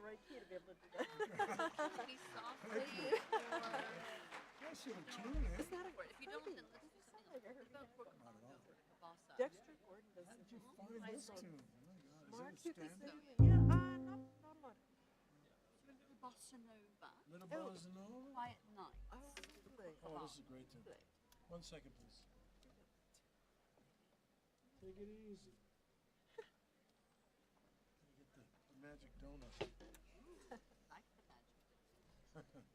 right key to be able to do that. Be softly I should have tuned it. Is that a or if you don't, then let's do something else. What about bossa? Dexter Gordon does How did some you find this tune? Oh my God, Mark, is you it a can standard? sing. Yeah, not a lot. A little bossa nova. Little Bossa Nova? Quiet nights. Oh, lovely. Oh, this is a great tune. Lovely. 1 second, please. Take it easy. Gotta get the magic donut. Like the magic. Okay.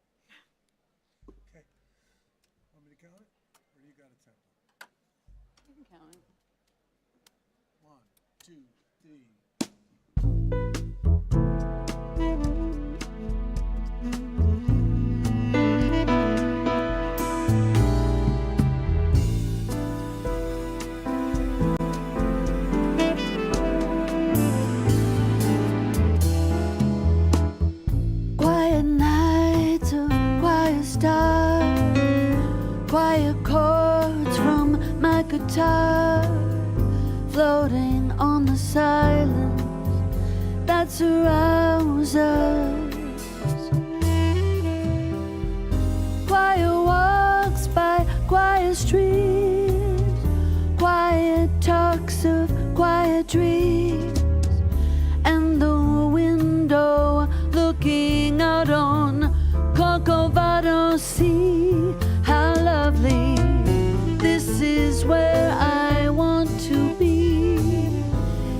Want me to count it? Or you got a tempo? You can count it. 1, 2, 3. Quiet nights of quiet stars, quiet chords from my guitar, floating on the silence that surrounds us. Quiet walks by quiet streets, quiet talks of quiet dreams, and the window looking out on Corcovado Sea. How lovely, this is where I want to be,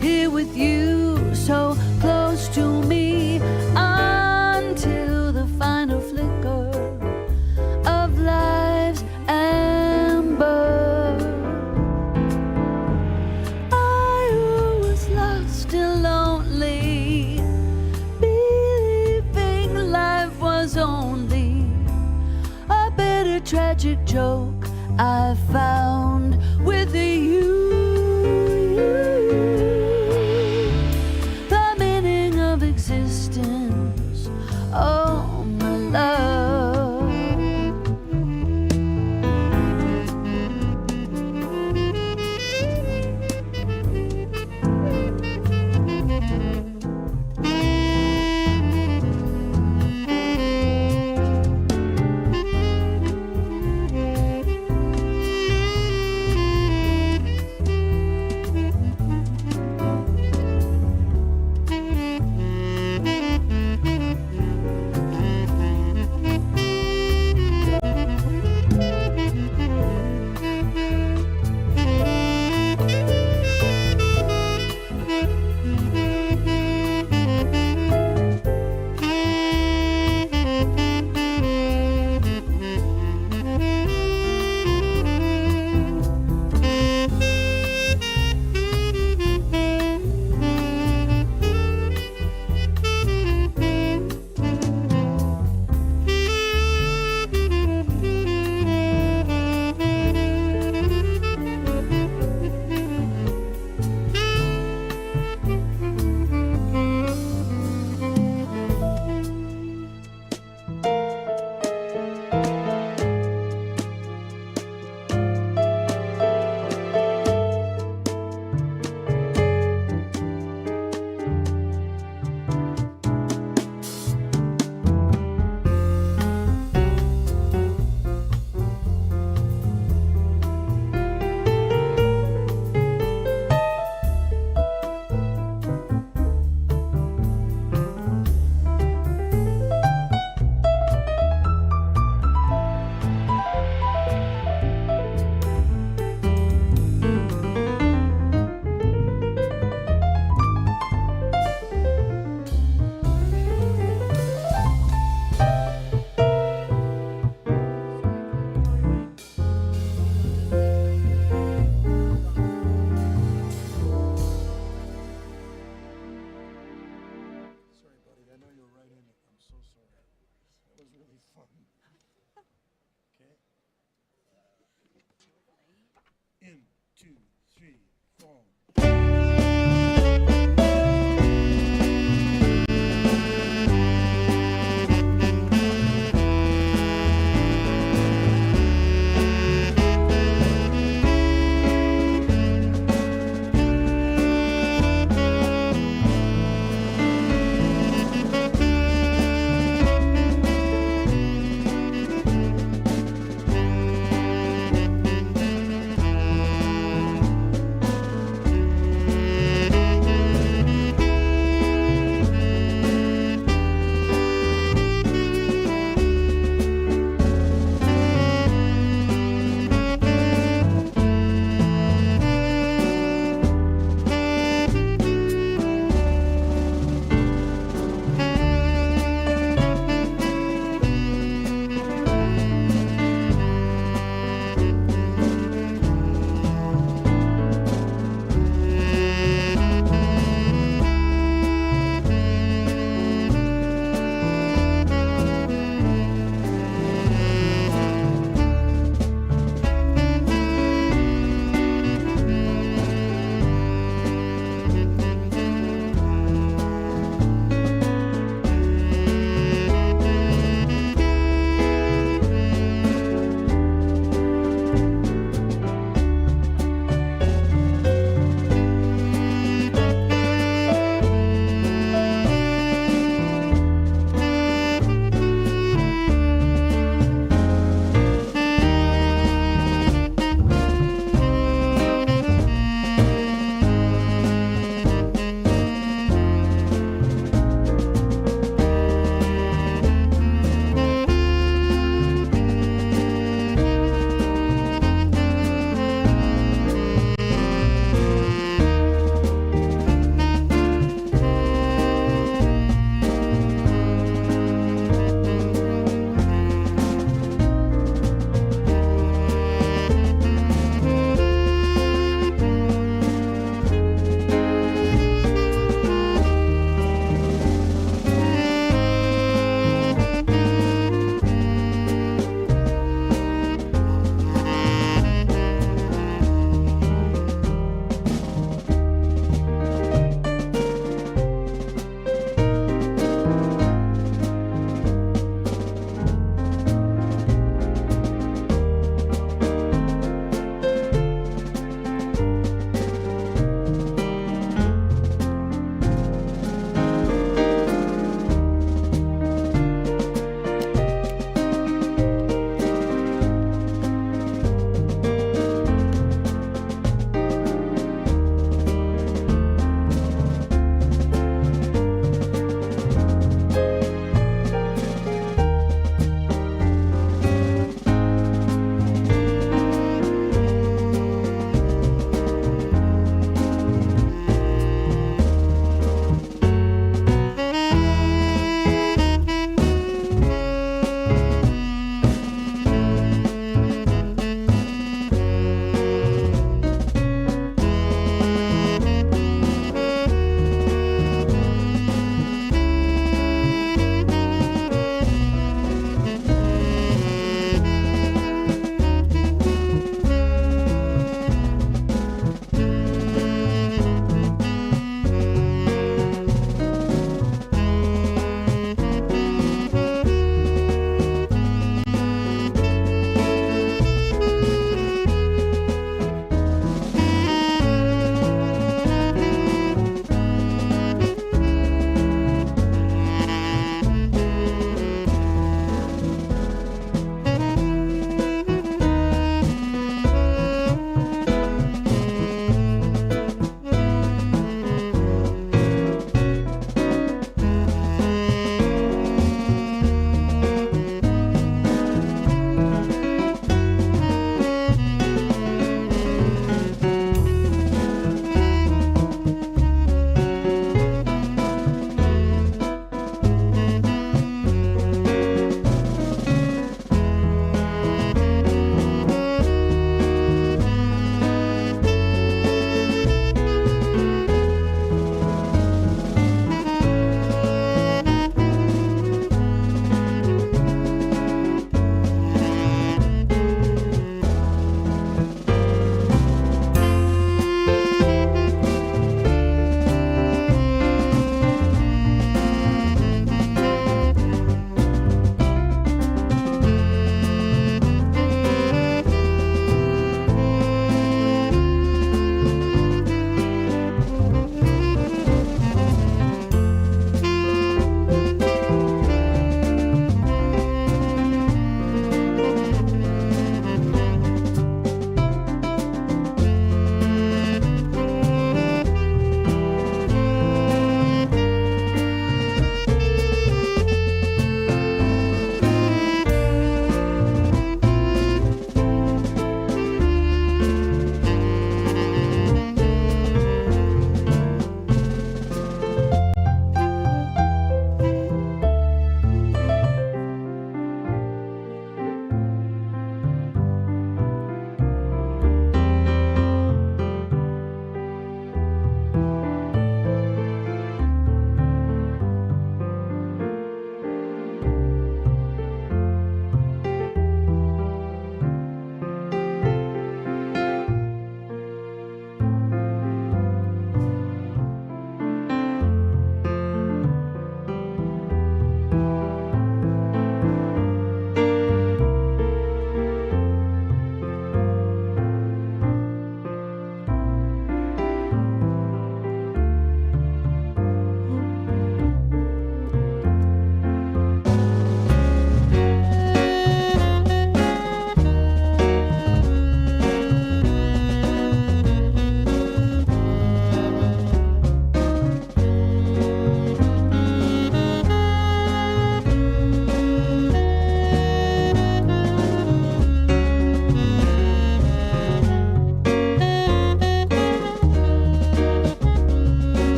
here with you so close to me, until the final flicker of life's amber. I was lost and lonely, believing life was only a bitter tragic joke I found with you. The meaning of existence, oh my love. Sorry, buddy. I know you're right in it. I'm so sorry. That was really fun. Okay. In, 2, 3, 4.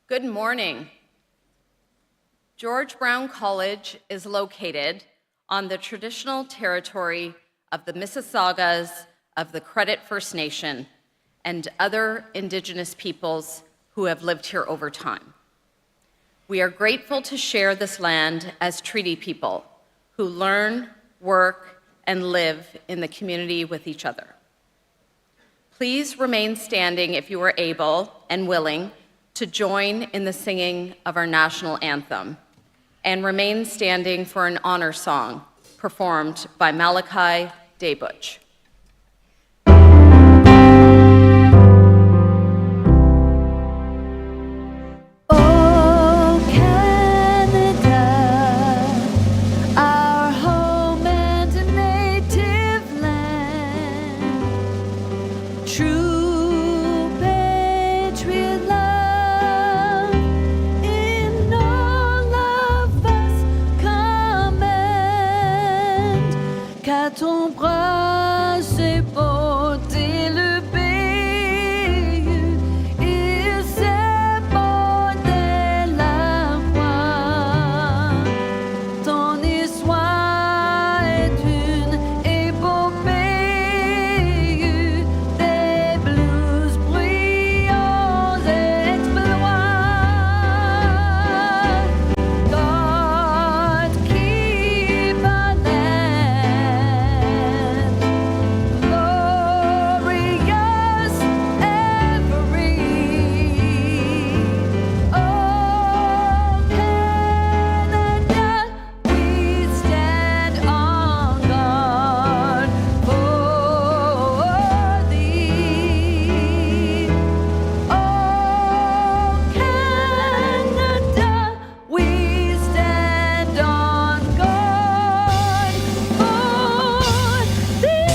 Good morning. George Brown College is located on the traditional territory of the Mississaugas of the Credit First Nation and other Indigenous peoples who have lived here over time. We are grateful to share this land as treaty people who learn, work, and live in the community with each other. Please remain standing if you are able and willing to join in the singing of our national anthem, and remain standing for an honor song performed by Malachi Daybuch. Oh, Canada, our home and native land, true patriot love in all of us command, qu'à ton bras j'ai porté le pays, il s'est porté la croix. Ton histoire est une épopée, des blues brillants exploits. God keep our land glorious every. Oh, Canada, we stand on guard for thee. Oh, Canada, we stand on guard for thee.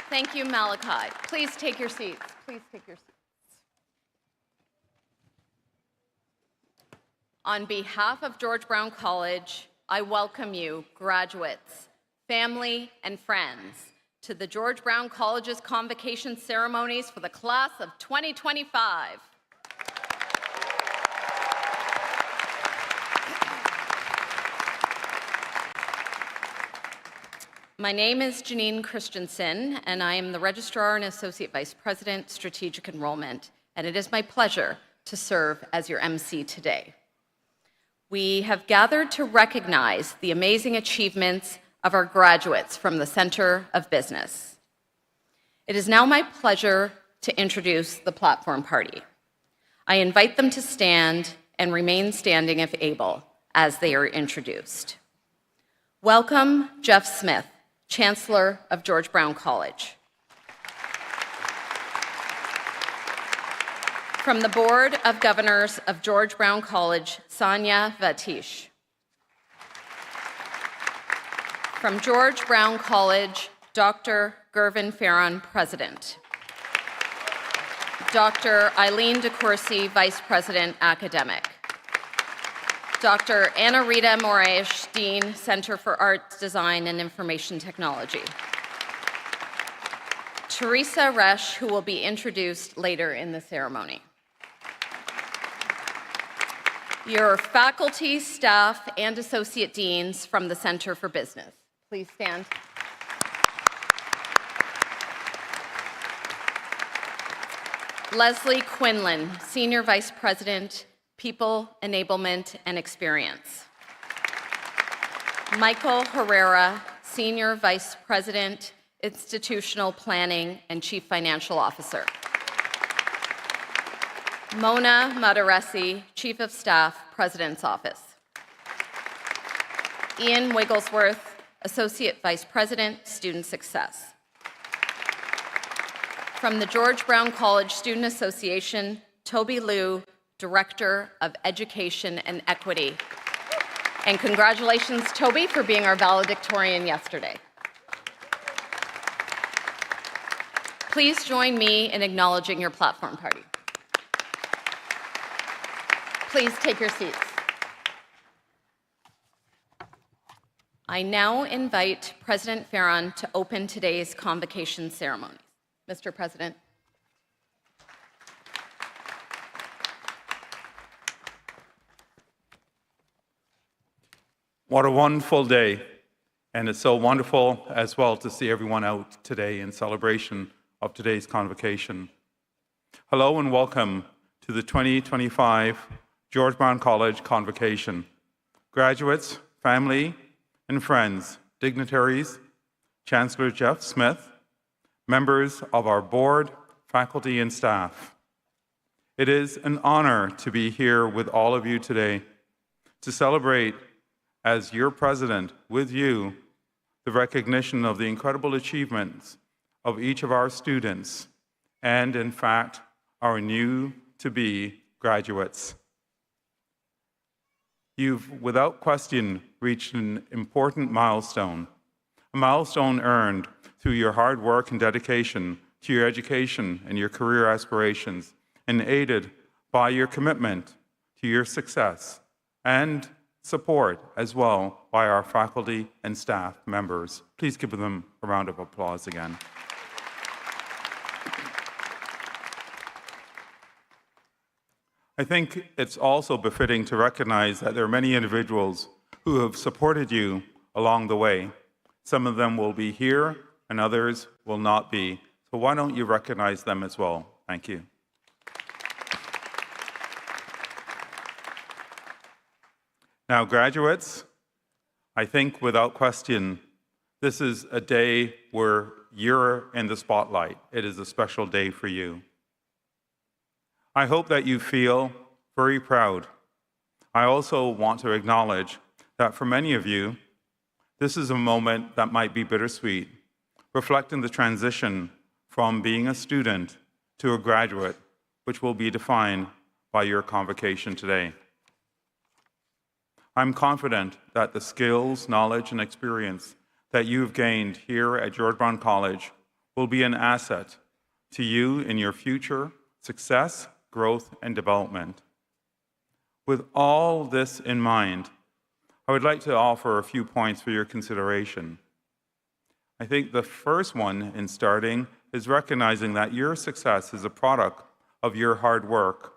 Thank you, Malachi. Please take your seats. Please take your seats. On behalf of George Brown College, I welcome you, graduates, family, and friends, to the George Brown College's convocation ceremonies for the class of 2025. My name is Janine Christensen, and I am the Registrar and Associate Vice President, Strategic Enrollment, and it is my pleasure to serve as your MC today. We have gathered to recognize the amazing achievements of our graduates from the Center of Business. It is now my pleasure to introduce the platform party. I invite them to stand and remain standing if able as they are introduced. Welcome, Jeff Smith, Chancellor of George Brown College. From the Board of Governors of George Brown College, Sanya Vatish. From George Brown College, Dr. Gervin Farron, President. Dr. Eileen DeCourcy, Vice President, Academic. Dr. Anna Rita Moraes, Dean, Center for Arts, Design, and Information Technology. Teresa Resch, who will be introduced later in the ceremony. Your faculty, staff, and associate deans from the Center for Business. Please stand. Leslie Quinlan, Senior Vice President, People, Enablement, and Experience. Michael Herrera, Senior Vice President, Institutional Planning and Chief Financial Officer. Mona Madaresi, Chief of Staff, President's Office. Ian Wigglesworth, Associate Vice President, Student Success. From the George Brown College Student Association, Toby Liu, Director of Education and Equity. And congratulations, Toby, for being our valedictorian yesterday. Please join me in acknowledging your platform party. Please take your seats. I now invite President Farron to open today's convocation ceremony. Mr. President. What a wonderful day, and it's so wonderful as well to see everyone out today in celebration of today's convocation. Hello and welcome to the 2025 George Brown College Convocation. Graduates, family, and friends, dignitaries, Chancellor Jeff Smith, members of our board, faculty, and staff. It is an honor to be here with all of you today to celebrate as your president, with you, the recognition of the incredible achievements of each of our students and, in fact, our new-to-be graduates. You've, without question, reached an important milestone, a milestone earned through your hard work and dedication to your education and your career aspirations, and aided by your commitment to your success and support as well by our faculty and staff members. Please give them a round of applause again. I think it's also befitting to recognize that there are many individuals who have supported you along the way. Some of them will be here and others will not be. So why don't you recognize them as well? Thank you. Now, graduates, I think without question, this is a day where you're in the spotlight. It is a special day for you. I hope that you feel very proud. I also want to acknowledge that for many of you, this is a moment that might be bittersweet, reflecting the transition from being a student to a graduate, which will be defined by your convocation today. I'm confident that the skills, knowledge, and experience that you've gained here at George Brown College will be an asset to you in your future success, growth, and development. With all this in mind, I would like to offer a few points for your consideration. I think the first one in starting is recognizing that your success is a product of your hard work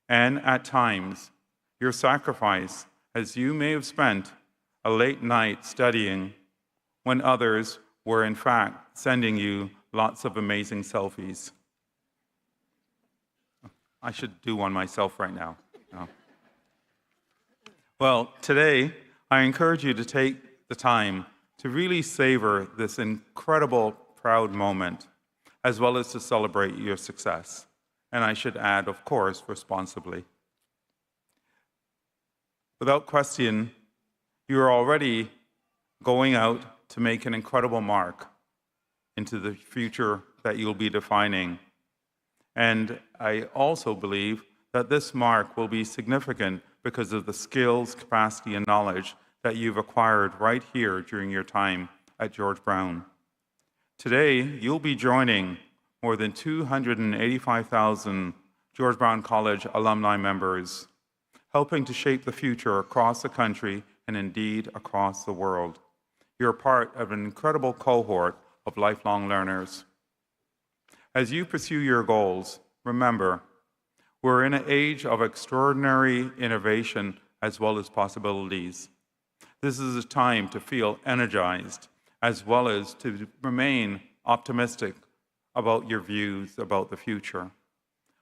and, at times, your sacrifice, as you may have spent a late night studying when others were, in fact, sending you lots of amazing selfies. I should do one myself right now. No. Well, today, I encourage you to take the time to really savor this incredible, proud moment, as well as to celebrate your success. And I should add, of course, responsibly. Without question, you are already going out to make an incredible mark into the future that you'll be defining. And I also believe that this mark will be significant because of the skills, capacity, and knowledge that you've acquired right here during your time at George Brown. Today, you'll be joining more than 285,000 George Brown College alumni members, helping to shape the future across the country and indeed across the world. You're part of an incredible cohort of lifelong learners. As you pursue your goals, remember, we're in an age of extraordinary innovation as well as possibilities. This is a time to feel energized as well as to remain optimistic about your views about the future.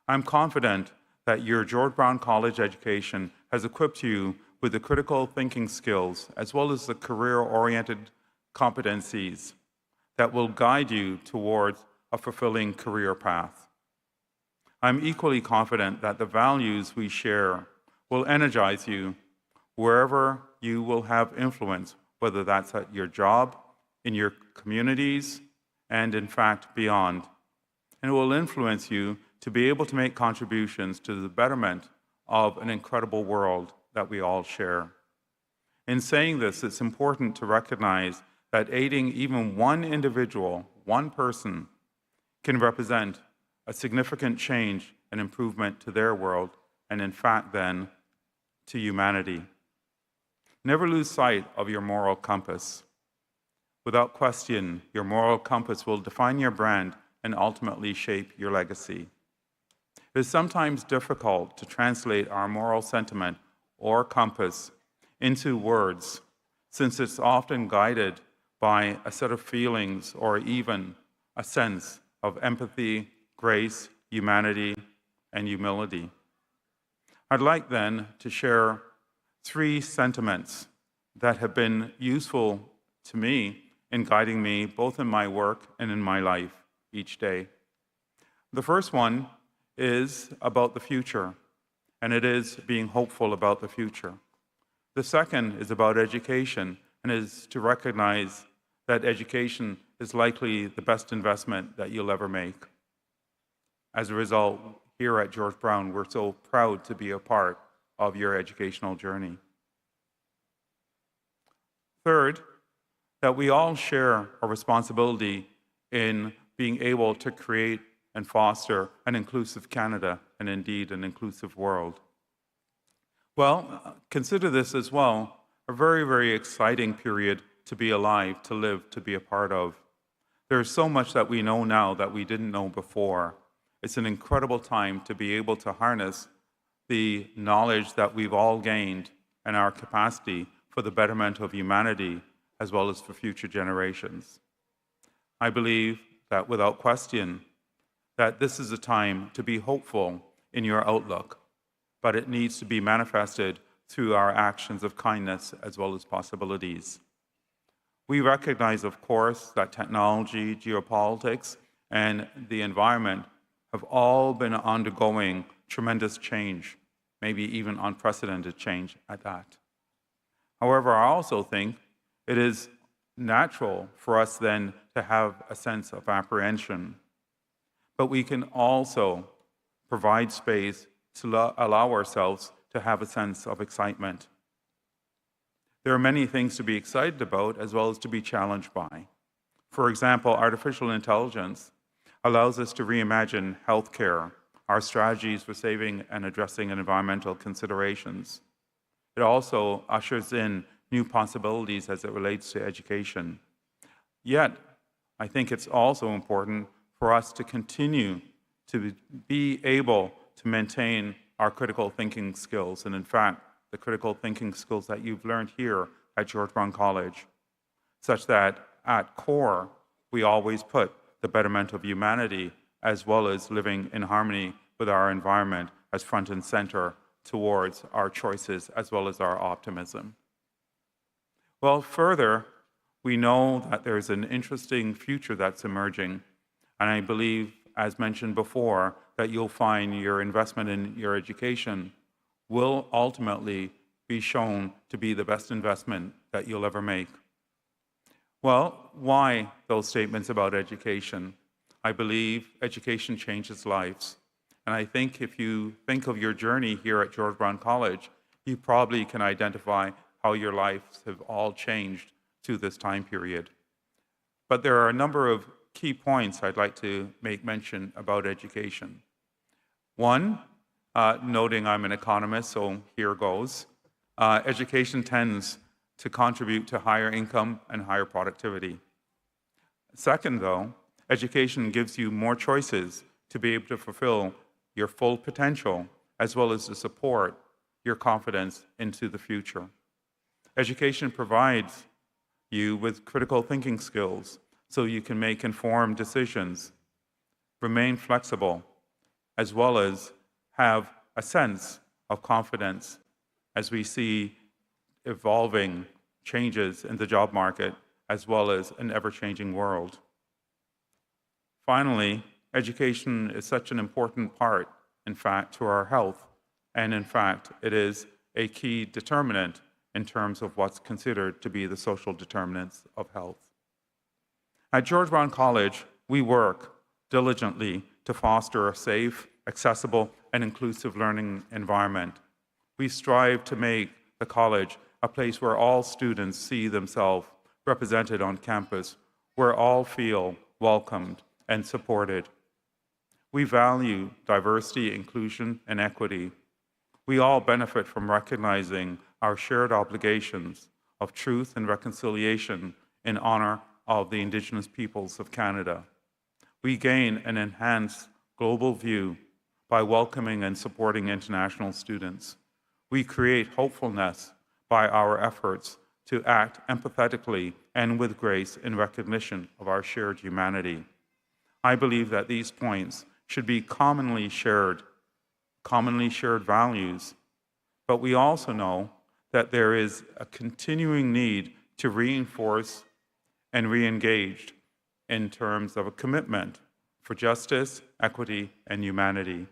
I'm confident that your George Brown College education has equipped you with the critical thinking skills as well as the career-oriented competencies that will guide you towards a fulfilling career path. I'm equally confident that the values we share will energize you wherever you will have influence, whether that's at your job, in your communities, and in fact beyond. And it will influence you to be able to make contributions to the betterment of an incredible world that we all share. In saying this, it's important to recognize that aiding even one individual, one person, can represent a significant change and improvement to their world, and in fact then, to humanity. Never lose sight of your moral compass. Without question, your moral compass will define your brand and ultimately shape your legacy. It is sometimes difficult to translate our moral sentiment or compass into words, since it's often guided by a set of feelings or even a sense of empathy, grace, humanity, and humility. I'd like then to share 3 sentiments that have been useful to me in guiding me both in my work and in my life each day. The first one is about the future, and it is being hopeful about the future. The second is about education, and is to recognize that education is likely the best investment that you'll ever make. As a result, here at George Brown, we're so proud to be a part of your educational journey. Third, that we all share a responsibility in being able to create and foster an inclusive Canada and indeed an inclusive world. Well, consider this as well a very, very exciting period to be alive, to live, to be a part of. There's so much that we know now that we didn't know before. It's an incredible time to be able to harness the knowledge that we've all gained and our capacity for the betterment of humanity as well as for future generations. I believe that without question, that this is a time to be hopeful in your outlook, but it needs to be manifested through our actions of kindness as well as possibilities. We recognize, of course, that technology, geopolitics, and the environment have all been undergoing tremendous change, maybe even unprecedented change at that. However, I also think it is natural for us then to have a sense of apprehension. But we can also provide space to allow ourselves to have a sense of excitement. There are many things to be excited about as well as to be challenged by. For example, artificial intelligence allows us to reimagine healthcare, our strategies for saving and addressing environmental considerations. It also ushers in new possibilities as it relates to education. Yet, I think it's also important for us to continue to be able to maintain our critical thinking skills, and in fact, the critical thinking skills that you've learned here at George Brown College, such that at core, we always put the betterment of humanity as well as living in harmony with our environment as front and center towards our choices as well as our optimism. Well, further, we know that there's an interesting future that's emerging, and I believe, as mentioned before, that you'll find your investment in your education will ultimately be shown to be the best investment that you'll ever make. Well, why those statements about education? I believe education changes lives. And I think if you think of your journey here at George Brown College, you probably can identify how your lives have all changed through this time period. But there are a number of key points I'd like to make mention about education. One, noting I'm an economist, so here goes. Education tends to contribute to higher income and higher productivity. Second, though, education gives you more choices to be able to fulfill your full potential, as well as to support your confidence into the future. Education provides you with critical thinking skills so you can make informed decisions, remain flexible, as well as have a sense of confidence as we see evolving changes in the job market, as well as an ever-changing world. Finally, education is such an important part, in fact, to our health, and in fact, it is a key determinant in terms of what's considered to be the social determinants of health. At George Brown College, we work diligently to foster a safe, accessible, and inclusive learning environment. We strive to make the college a place where all students see themselves represented on campus, where all feel welcomed and supported. We value diversity, inclusion, and equity. We all benefit from recognizing our shared obligations of truth and reconciliation in honor of the Indigenous peoples of Canada. We gain an enhanced global view by welcoming and supporting international students. We create hopefulness by our efforts to act empathetically and with grace in recognition of our shared humanity. I believe that these points should be commonly shared values, but we also know that there is a continuing need to reinforce and re-engage in terms of a commitment for justice, equity, and humanity.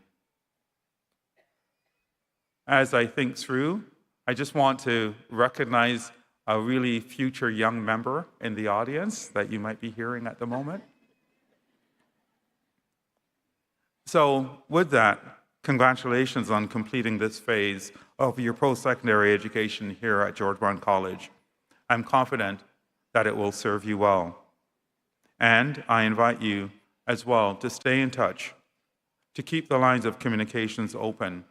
As I think through, I just want to recognize a really future young member in the audience that you might be hearing at the moment. So with that, congratulations on completing this phase of your post-secondary education here at George Brown College. I'm confident that it will serve you well. And I invite you as well to stay in touch, to keep the lines of communications open.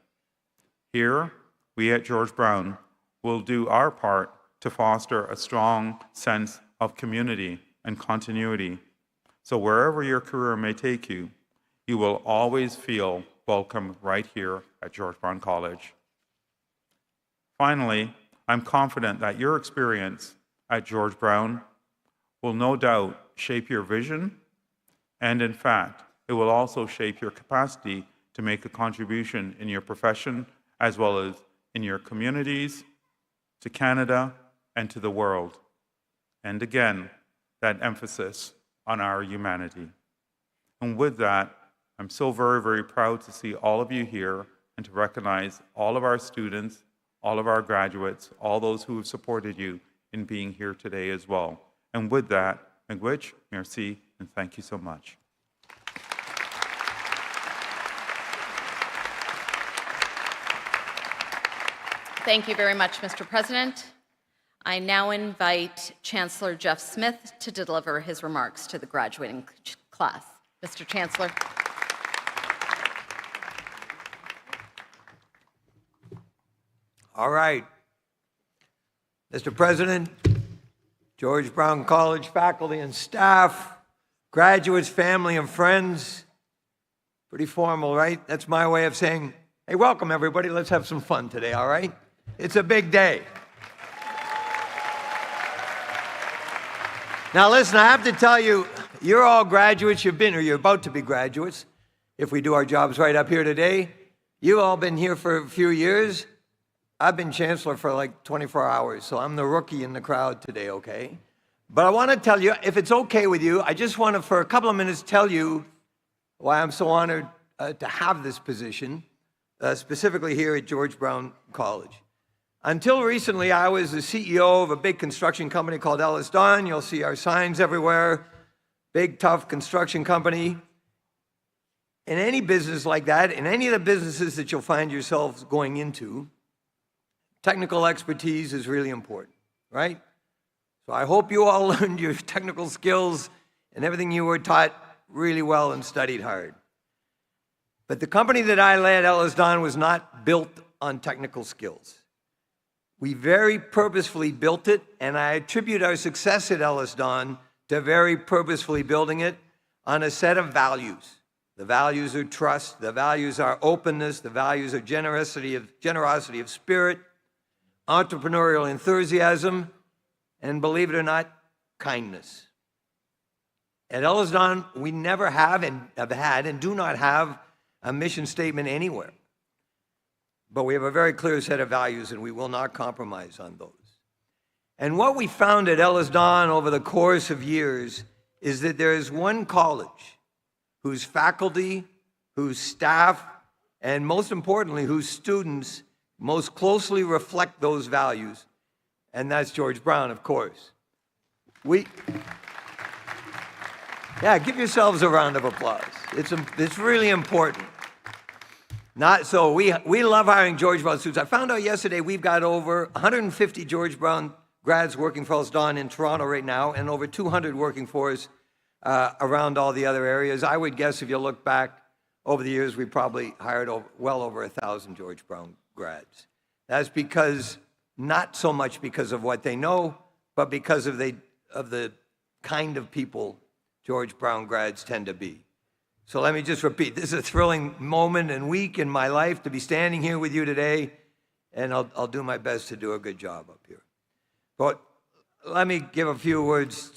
Here, we at George Brown will do our part to foster a strong sense of community and continuity. So wherever your career may take you, you will always feel welcome right here at George Brown College. Finally, I'm confident that your experience at George Brown will no doubt shape your vision, and in fact, it will also shape your capacity to make a contribution in your profession as well as in your communities, to Canada, and to the world. And again, that emphasis on our humanity. And with that, I'm so very, very proud to see all of you here and to recognize all of our students, all of our graduates, all those who have supported you in being here today as well. And with that, miigwech, merci, and thank you so much. Thank you very much, Mr. President. I now invite Chancellor Jeff Smith to deliver his remarks to the graduating class. Mr. Chancellor. All right. Mr. President, George Brown College faculty and staff, graduates, family, and friends. Pretty formal, right? That's my way of saying, hey, welcome everybody. Let's have some fun today, all right? It's a big day. Now listen, I have to tell you, you're all graduates. You've been, or you're about to be graduates, if we do our jobs right up here today. You've all been here for a few years. I've been Chancellor for like 24 hours, so I'm the rookie in the crowd today, okay? But I want to tell you, if it's okay with you, I just want to, for a couple of minutes, tell you why I'm so honored to have this position, specifically here at George Brown College. Until recently, I was the CEO of a big construction company called Ellis Don. You'll see our signs everywhere. Big, tough construction company. In any business like that, in any of the businesses that you'll find yourselves going into, technical expertise is really important, right? So I hope you all learned your technical skills and everything you were taught really well and studied hard. But the company that I led, Ellis Don, was not built on technical skills. We very purposefully built it, and I attribute our success at Ellis Don to very purposefully building it on a set of values. The values are trust, the values are openness, the values are generosity of spirit, entrepreneurial enthusiasm, and believe it or not, kindness. At Ellis Don, we never have had and do not have a mission statement anywhere. But we have a very clear set of values, and we will not compromise on those. And what we found at Ellis Don over the course of years is that there is one college whose faculty, whose staff, and most importantly, whose students most closely reflect those values, and that's George Brown, of course. Yeah, give yourselves a round of applause. It's really important. We love hiring George Brown students. I found out yesterday we've got over 150 George Brown grads working for Ellis Don in Toronto right now, and over 200 working for us around all the other areas. I would guess if you look back over the years, we probably hired well over 1,000 George Brown grads. That's because, not so much because of what they know, but because of the kind of people George Brown grads tend to be. So let me just repeat, this is a thrilling moment and week in my life to be standing here with you today, and I'll do my best to do a good job up here. But let me give a few words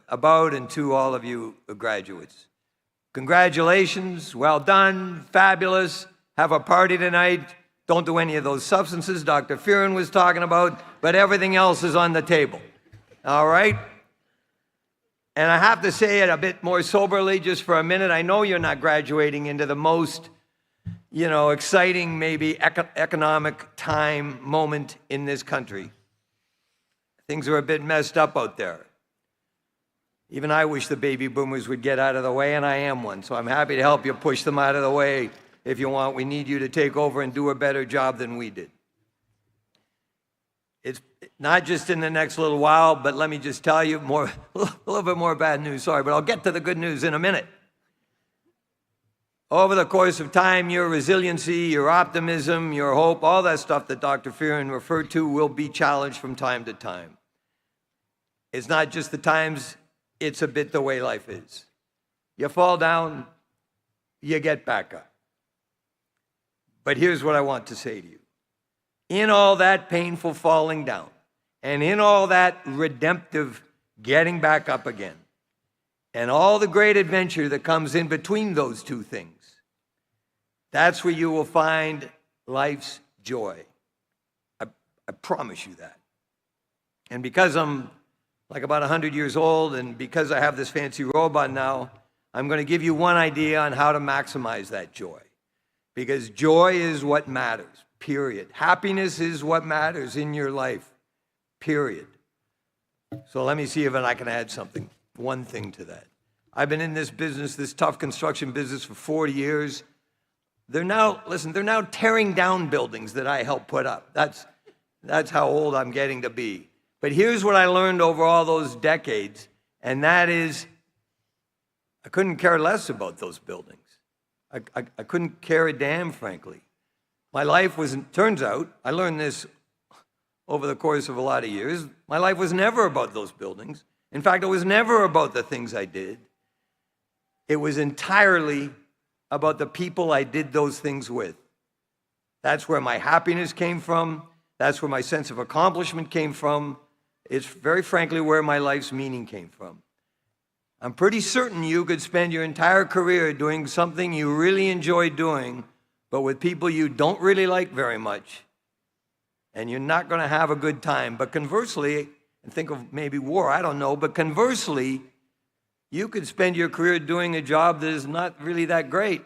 about and to all of you graduates. Congratulations, well done, fabulous, have a party tonight. Don't do any of those substances Dr. Fearon was talking about, but everything else is on the table, all right? And I have to say it a bit more soberly just for a minute. I know you're not graduating into the most, exciting, maybe economic moment in this country. Things are a bit messed up out there. Even I wish the baby boomers would get out of the way, and I am one, so I'm happy to help you push them out of the way if you want. We need you to take over and do a better job than we did. It's not just in the next little while, but let me just tell you a little bit more bad news, sorry, but I'll get to the good news in a minute. Over the course of time, your resiliency, your optimism, your hope, all that stuff that Dr. Fearon referred to will be challenged from time to time. It's not just the times, it's a bit the way life is. You fall down, you get back up. But here's what I want to say to you. In all that painful falling down, and in all that redemptive getting back up again, and all the great adventure that comes in between those two things, that's where you will find life's joy. I promise you that. And because I'm like about 100 years old, and because I have this fancy robe on now, I'm going to give you one idea on how to maximize that joy. Because joy is what matters. Period. Happiness is what matters in your life. Period. So let me see if I can add one thing to that. I've been in this business, this tough construction business, for 40 years. They're now tearing down buildings that I helped put up. That's how old I'm getting to be. But here's what I learned over all those decades, and that is I couldn't care less about those buildings. I couldn't care a damn, frankly. My life turns out, I learned this over the course of a lot of years, my life was never about those buildings. In fact, it was never about the things I did. It was entirely about the people I did those things with. That's where my happiness came from. That's where my sense of accomplishment came from. It's very frankly where my life's meaning came from. I'm pretty certain you could spend your entire career doing something you really enjoy doing, but with people you don't really like very much, and you're not going to have a good time. But conversely, and think of maybe war, I don't know, but conversely, you could spend your career doing a job that is not really that great,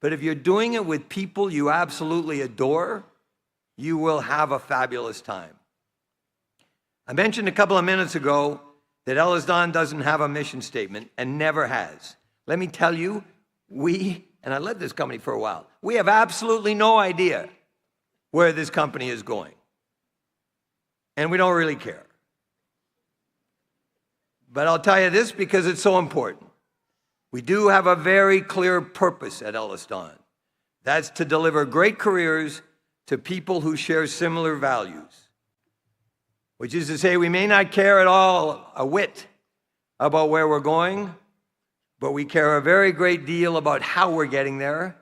but if you're doing it with people you absolutely adore, you will have a fabulous time. I mentioned a couple of minutes ago that Ellis Don doesn't have a mission statement and never has. Let me tell you, and I led this company for a while, we have absolutely no idea where this company is going. And we don't really care. But I'll tell you this because it's so important. We do have a very clear purpose at Ellis Don. That's to deliver great careers to people who share similar values. Which is to say, we may not care at all a whit about where we're going, but we care a very great deal about how we're getting there,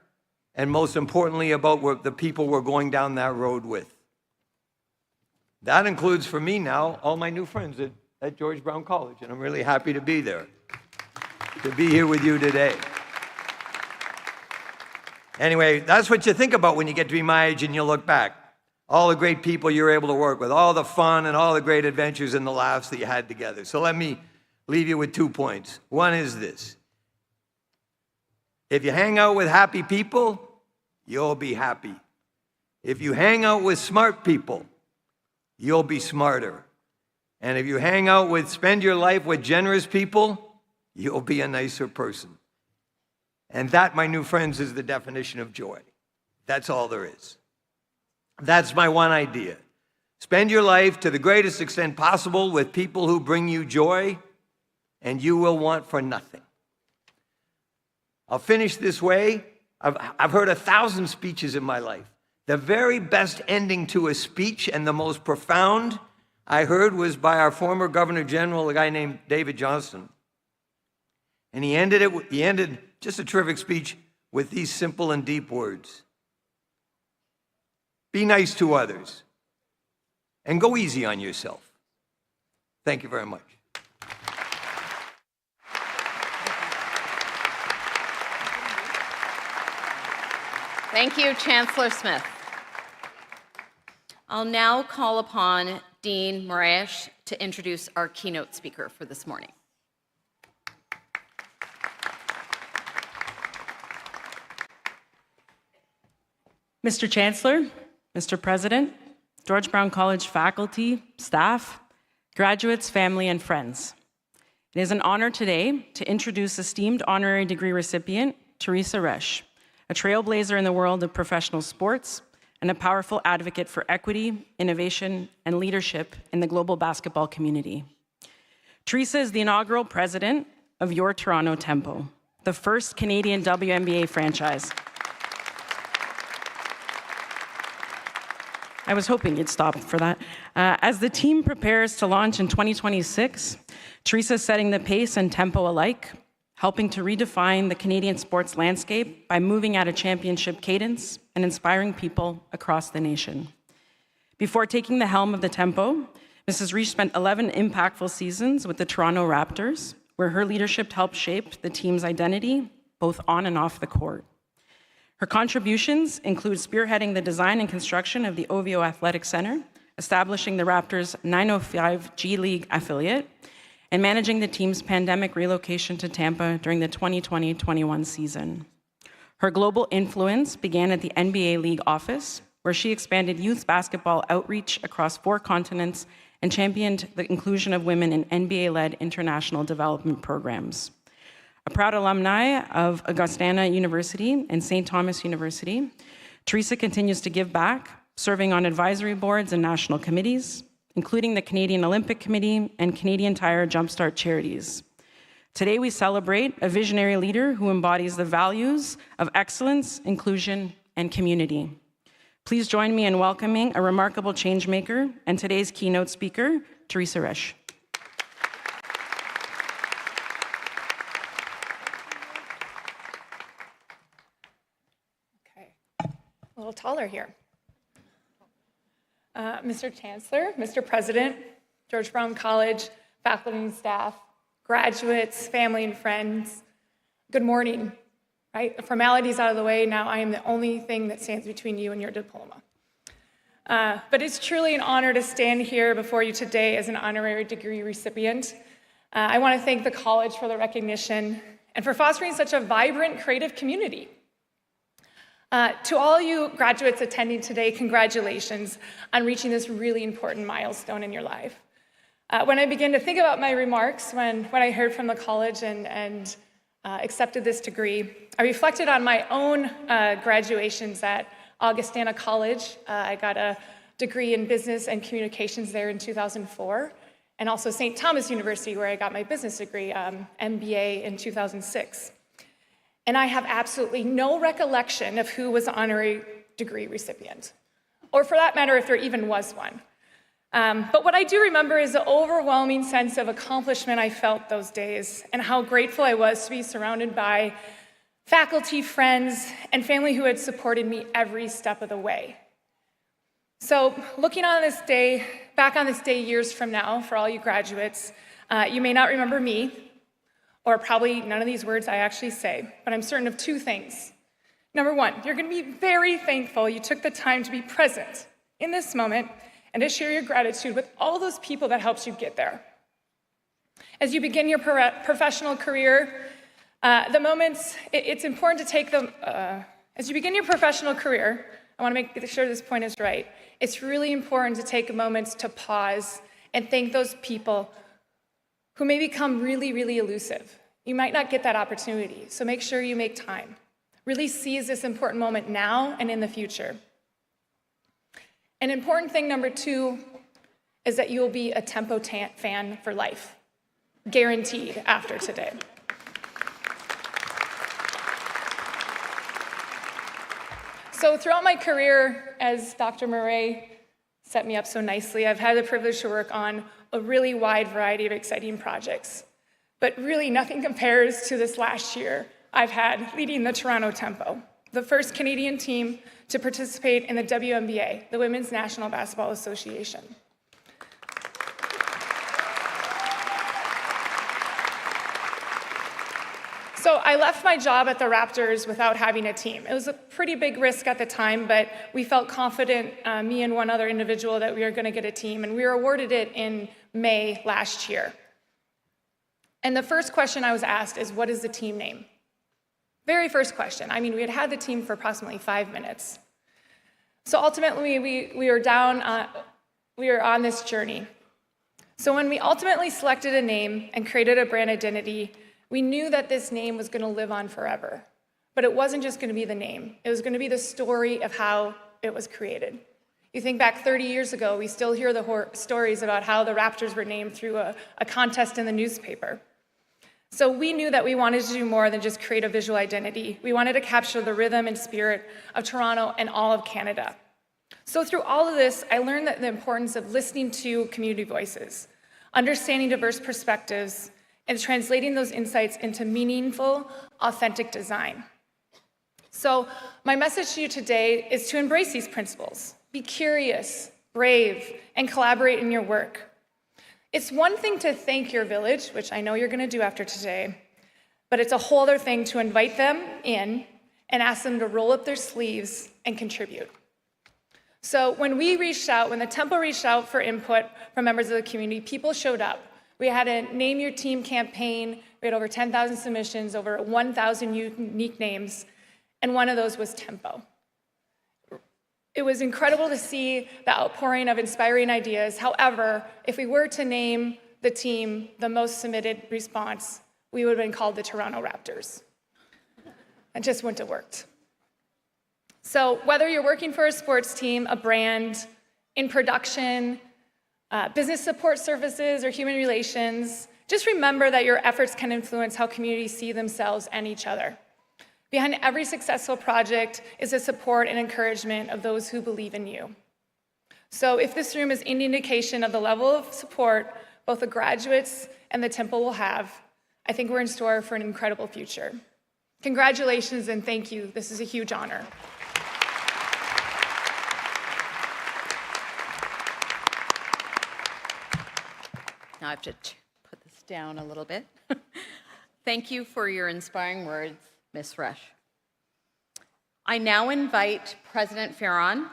and most importantly, about the people we're going down that road with. That includes, for me now, all my new friends at George Brown College, and I'm really happy to be there, to be here with you today. Anyway, that's what you think about when you get to be my age and you look back. All the great people you're able to work with, all the fun and all the great adventures and the laughs that you had together. So let me leave you with 2 points. One is this. If you hang out with happy people, you'll be happy. If you hang out with smart people, you'll be smarter. And if you spend your life with generous people, you'll be a nicer person. And that, my new friends, is the definition of joy. That's all there is. That's my one idea. Spend your life to the greatest extent possible with people who bring you joy, and you will want for nothing. I'll finish this way. I've heard 1,000 speeches in my life. The very best ending to a speech and the most profound I heard was by our former Governor General, a guy named David Johnston. And he ended just a terrific speech with these simple and deep words. Be nice to others, and go easy on yourself. Thank you very much. Thank you, Chancellor Smith. I'll now call upon Dean Moraes to introduce our keynote speaker for this morning. Mr. Chancellor, Mr. President, George Brown College faculty, staff, graduates, family, and friends. It is an honor today to introduce esteemed honorary degree recipient, Teresa Resch, a trailblazer in the world of professional sports and a powerful advocate for equity, innovation, and leadership in the global basketball community. Teresa is the inaugural president of Your Toronto Tempo, the first Canadian WNBA franchise. I was hoping you'd stop for that. As the team prepares to launch in 2026, Teresa's setting the pace and tempo alike, helping to redefine the Canadian sports landscape by moving at a championship cadence and inspiring people across the nation. Before taking the helm of the Tempo, Mrs. Resch spent 11 impactful seasons with the Toronto Raptors, where her leadership helped shape the team's identity, both on and off the court. Her contributions include spearheading the design and construction of the OVO Athletic Center, establishing the Raptors' 905 G League affiliate, and managing the team's pandemic relocation to Tampa during the 2020-21 season. Her global influence began at the NBA League office, where she expanded youth basketball outreach across 4 continents and championed the inclusion of women in NBA-led international development programs. A proud alumni of Augustana University and St. Thomas University, Teresa continues to give back, serving on advisory boards and national committees, including the Canadian Olympic Committee and Canadian Tire Jumpstart Charities. Today we celebrate a visionary leader who embodies the values of excellence, inclusion, and community. Please join me in welcoming a remarkable change maker and today's keynote speaker, Teresa Resch. Okay, a little taller here. Mr. Chancellor, Mr. President, George Brown College, faculty and staff, graduates, family and friends, good morning. Right? The formality's out of the way, now I am the only thing that stands between you and your diploma. But it's truly an honor to stand here before you today as an honorary degree recipient. I want to thank the college for the recognition and for fostering such a vibrant, creative community. To all you graduates attending today, congratulations on reaching this really important milestone in your life. When I began to think about my remarks, when I heard from the college and accepted this degree, I reflected on my own graduations at Augustana College. I got a degree in business and communications there in 2004, and also St. Thomas University, where I got my business degree, MBA, in 2006. And I have absolutely no recollection of who was the honorary degree recipient, or for that matter, if there even was one. But what I do remember is the overwhelming sense of accomplishment I felt those days, and how grateful I was to be surrounded by faculty, friends, and family who had supported me every step of the way. So looking on this day, back on this day years from now, for all you graduates, you may not remember me, or probably none of these words I actually say, but I'm certain of two things. Number one, you're going to be very thankful you took the time to be present in this moment and to share your gratitude with all those people that helped you get there. As you begin your professional career, it's important to take them, as you begin your professional career, I want to make sure this point is right, it's really important to take moments to pause and thank those people who may become really, really elusive. You might not get that opportunity, so make sure you make time. Really seize this important moment now and in the future. An important thing, number two, is that you will be a Tempo fan for life, guaranteed after today. So throughout my career, as Dr. Murray set me up so nicely, I've had the privilege to work on a really wide variety of exciting projects. But really nothing compares to this last year I've had leading the Toronto Tempo, the first Canadian team to participate in the WNBA, the Women's National Basketball Association. So I left my job at the Raptors without having a team. It was a pretty big risk at the time, but we felt confident, me and one other individual, that we were going to get a team, and we were awarded it in May last year. And the first question I was asked is, what is the team name? Very first question. I mean, we had the team for approximately 5 minutes. So ultimately, we were on this journey. So when we ultimately selected a name and created a brand identity, we knew that this name was going to live on forever. But it wasn't just going to be the name. It was going to be the story of how it was created. You think back 30 years ago, we still hear the stories about how the Raptors were named through a contest in the newspaper. So we knew that we wanted to do more than just create a visual identity. We wanted to capture the rhythm and spirit of Toronto and all of Canada. So through all of this, I learned that the importance of listening to community voices, understanding diverse perspectives, and translating those insights into meaningful, authentic design. So my message to you today is to embrace these principles. Be curious, brave, and collaborate in your work. It's one thing to thank your village, which I know you're going to do after today, but it's a whole other thing to invite them in and ask them to roll up their sleeves and contribute. So when the Tempo reached out for input from members of the community, people showed up. We had a Name Your Team campaign. We had over 10,000 submissions, over 1,000 unique names, and one of those was Tempo. It was incredible to see the outpouring of inspiring ideas. However, if we were to name the team the most submitted response, we would have been called the Toronto Raptors. It just wouldn't have worked. So whether you're working for a sports team, a brand, in production, business support services, or human relations, just remember that your efforts can influence how communities see themselves and each other. Behind every successful project is the support and encouragement of those who believe in you. So if this room is any indication of the level of support both the graduates and the Temple will have, I think we're in store for an incredible future. Congratulations and thank you. This is a huge honor. Now I have to put this down a little bit. Thank you for your inspiring words, Ms. Rush. I now invite President Farron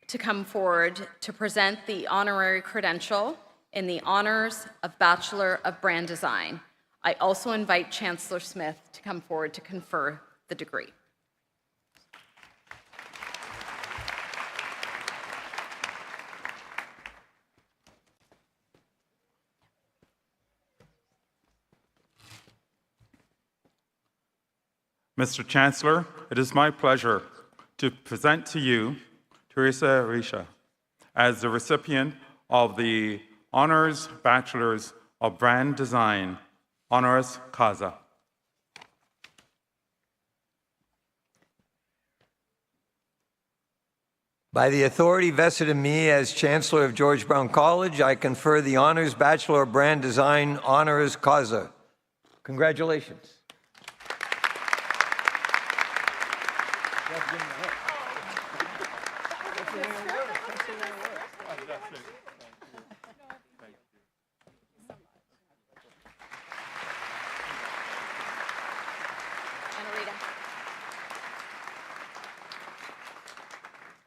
to come forward to present the honorary credential in the honors of Bachelor of Brand Design. I also invite Chancellor Smith to come forward to confer the degree. Mr. Chancellor, it is my pleasure to present to you Teresa Risha as the recipient of the Honors Bachelors of Brand Design, honoris causa. By the authority vested in me as Chancellor of George Brown College, I confer the Honors Bachelor of Brand Design, honoris causa. Congratulations.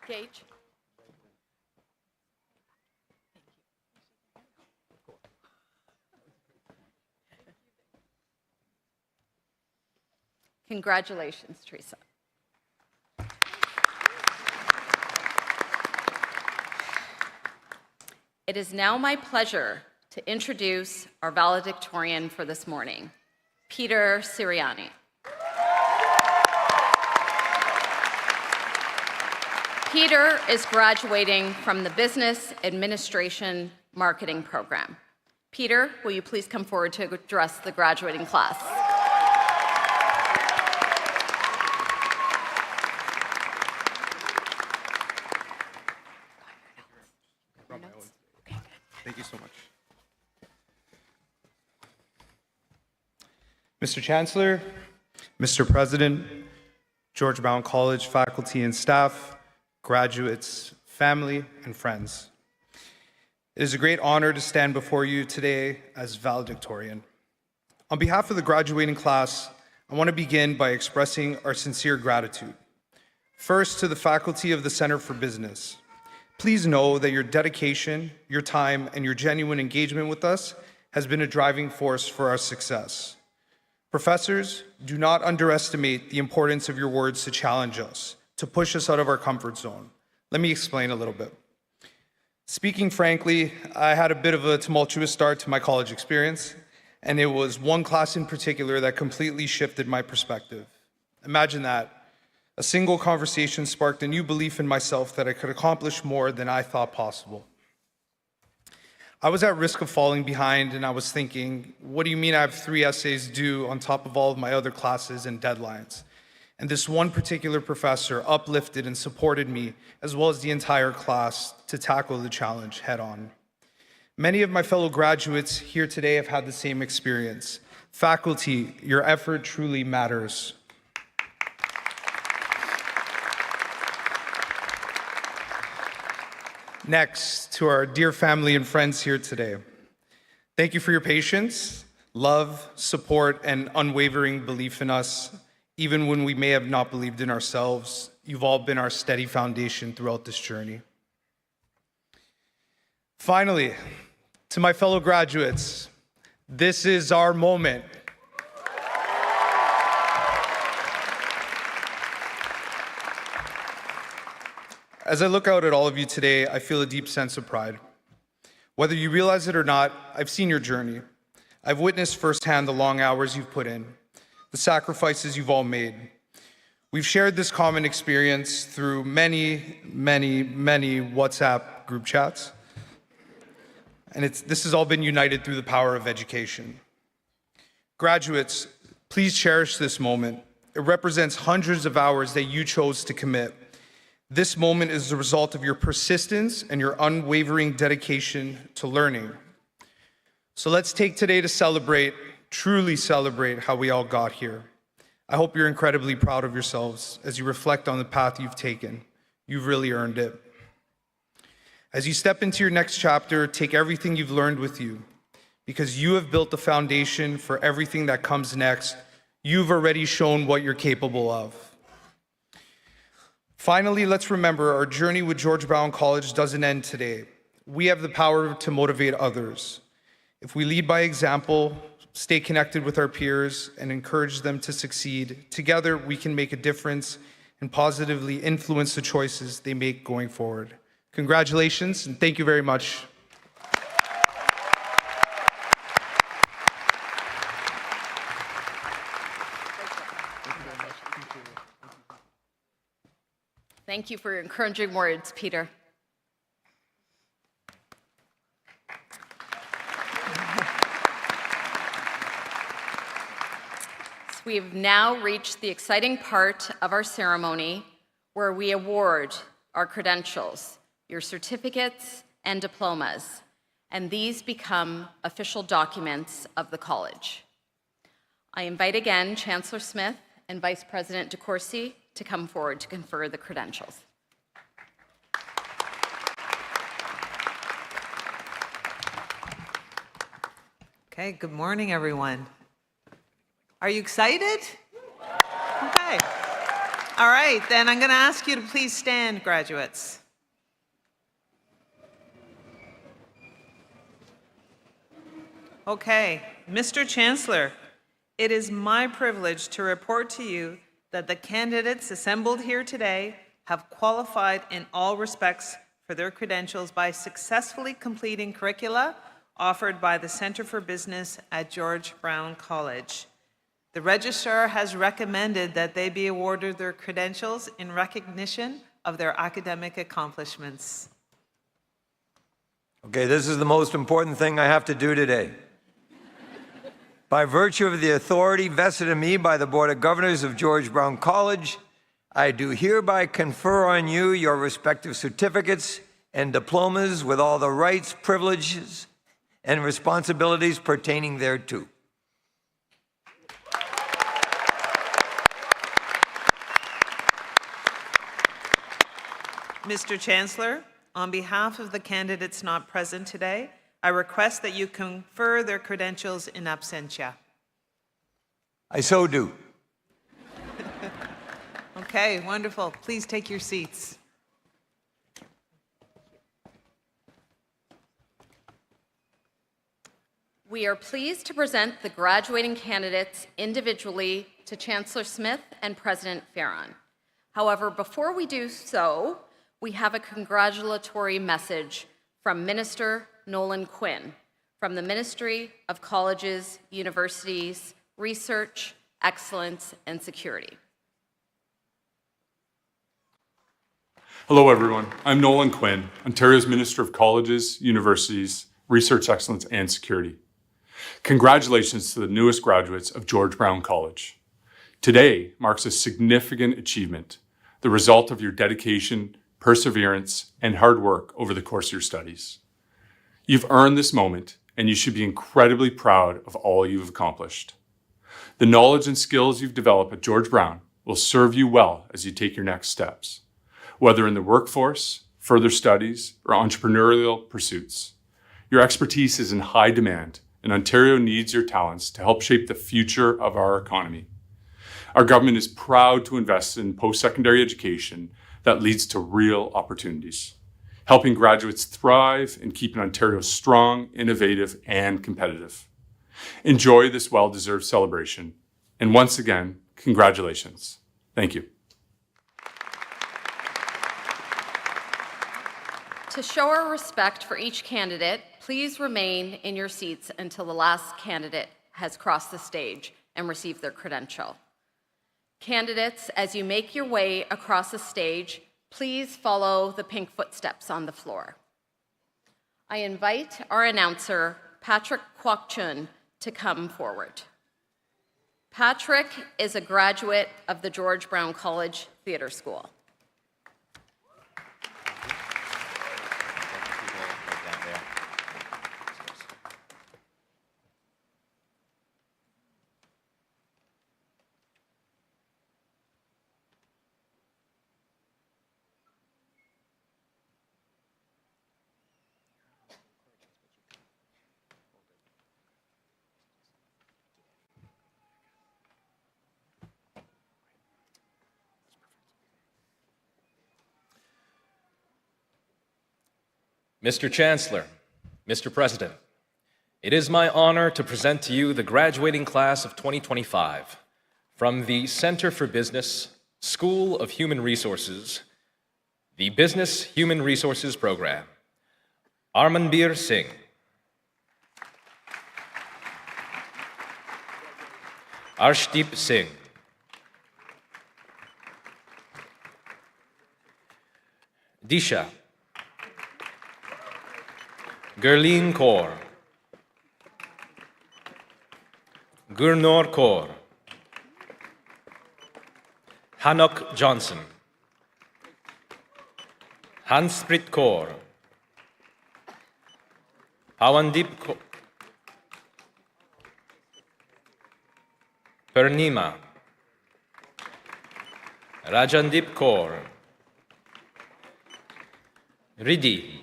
Gage. Congratulations, Teresa. It is now my pleasure to introduce our valedictorian for this morning, Peter Siriani. Peter is graduating from the Business Administration Marketing Program. Peter, will you please come forward to address the graduating class? Thank you so much. Mr. Chancellor, Mr. President, George Brown College faculty and staff, graduates, family, and friends. It is a great honor to stand before you today as valedictorian. On behalf of the graduating class, I want to begin by expressing our sincere gratitude. First, to the faculty of the Center for Business. Please know that your dedication, your time, and your genuine engagement with us has been a driving force for our success. Professors, do not underestimate the importance of your words to challenge us, to push us out of our comfort zone. Let me explain a little bit. Speaking frankly, I had a bit of a tumultuous start to my college experience, and it was one class in particular that completely shifted my perspective. Imagine that. A single conversation sparked a new belief in myself that I could accomplish more than I thought possible. I was at risk of falling behind, and I was thinking, what do you mean I have 3 essays due on top of all of my other classes and deadlines? And this one particular professor uplifted and supported me, as well as the entire class, to tackle the challenge head on. Many of my fellow graduates here today have had the same experience. Faculty, your effort truly matters. Next, to our dear family and friends here today. Thank you for your patience, love, support, and unwavering belief in us. Even when we may have not believed in ourselves, you've all been our steady foundation throughout this journey. Finally, to my fellow graduates, this is our moment. As I look out at all of you today, I feel a deep sense of pride. Whether you realize it or not, I've seen your journey. I've witnessed firsthand the long hours you've put in, the sacrifices you've all made. We've shared this common experience through many, many, many WhatsApp group chats. And this has all been united through the power of education. Graduates, please cherish this moment. It represents hundreds of hours that you chose to commit. This moment is the result of your persistence and your unwavering dedication to learning. So let's take today to celebrate, truly celebrate how we all got here. I hope you're incredibly proud of yourselves as you reflect on the path you've taken. You've really earned it. As you step into your next chapter, take everything you've learned with you, because you have built the foundation for everything that comes next. You've already shown what you're capable of. Finally, let's remember our journey with George Brown College doesn't end today. We have the power to motivate others. If we lead by example, stay connected with our peers, and encourage them to succeed, together we can make a difference and positively influence the choices they make going forward. Congratulations, and thank you very much. Thank you for your encouraging words, Peter. So we have now reached the exciting part of our ceremony where we award our credentials, your certificates and diplomas, and these become official documents of the college. I invite again Chancellor Smith and Vice President DeCourcy to come forward to confer the credentials. Okay, good morning, everyone. Are you excited? Okay. All right, then I'm going to ask you to please stand, graduates. Okay, Mr. Chancellor, it is my privilege to report to you that the candidates assembled here today have qualified in all respects for their credentials by successfully completing curricula offered by the Center for Business at George Brown College. The registrar has recommended that they be awarded their credentials in recognition of their academic accomplishments. Okay, this is the most important thing I have to do today. By virtue of the authority vested in me by the Board of Governors of George Brown College, I do hereby confer on you your respective certificates and diplomas with all the rights, privileges, and responsibilities pertaining thereto. Mr. Chancellor, on behalf of the candidates not present today, I request that you confer their credentials in absentia. I so do. Okay, wonderful. Please take your seats. We are pleased to present the graduating candidates individually to Chancellor Smith and President Farron. However, before we do so, we have a congratulatory message from Minister Nolan Quinn from the Ministry of Colleges, Universities, Research, Excellence, and Security. Hello, everyone. I'm Nolan Quinn, Ontario's Minister of Colleges, Universities, Research Excellence, and Security. Congratulations to the newest graduates of George Brown College. Today marks a significant achievement, the result of your dedication, perseverance, and hard work over the course of your studies. You've earned this moment, and you should be incredibly proud of all you've accomplished. The knowledge and skills you've developed at George Brown will serve you well as you take your next steps, whether in the workforce, further studies, or entrepreneurial pursuits. Your expertise is in high demand, and Ontario needs your talents to help shape the future of our economy. Our government is proud to invest in post-secondary education that leads to real opportunities, helping graduates thrive and keeping Ontario strong, innovative, and competitive. Enjoy this well-deserved celebration, and once again, congratulations. Thank you. To show our respect for each candidate, please remain in your seats until the last candidate has crossed the stage and received their credential. Candidates, as you make your way across the stage, please follow the pink footsteps on the floor. I invite our announcer, Patrick Kwok-chun, to come forward. Patrick is a graduate of the George Brown College Theatre School. Mr. Chancellor, Mr. President, it is my honor to present to you the graduating class of 2025 from the Center for Business, School of Human Resources, the Business Human Resources Program. Armanbir Singh. Arshdeep Singh. Disha. Gurleen Kaur. Gurnor Kaur. Hanok Johnson. Hansprit Kaur. Pawandeep Kaur. Purnima. Rajandeep Kaur. Riddhi.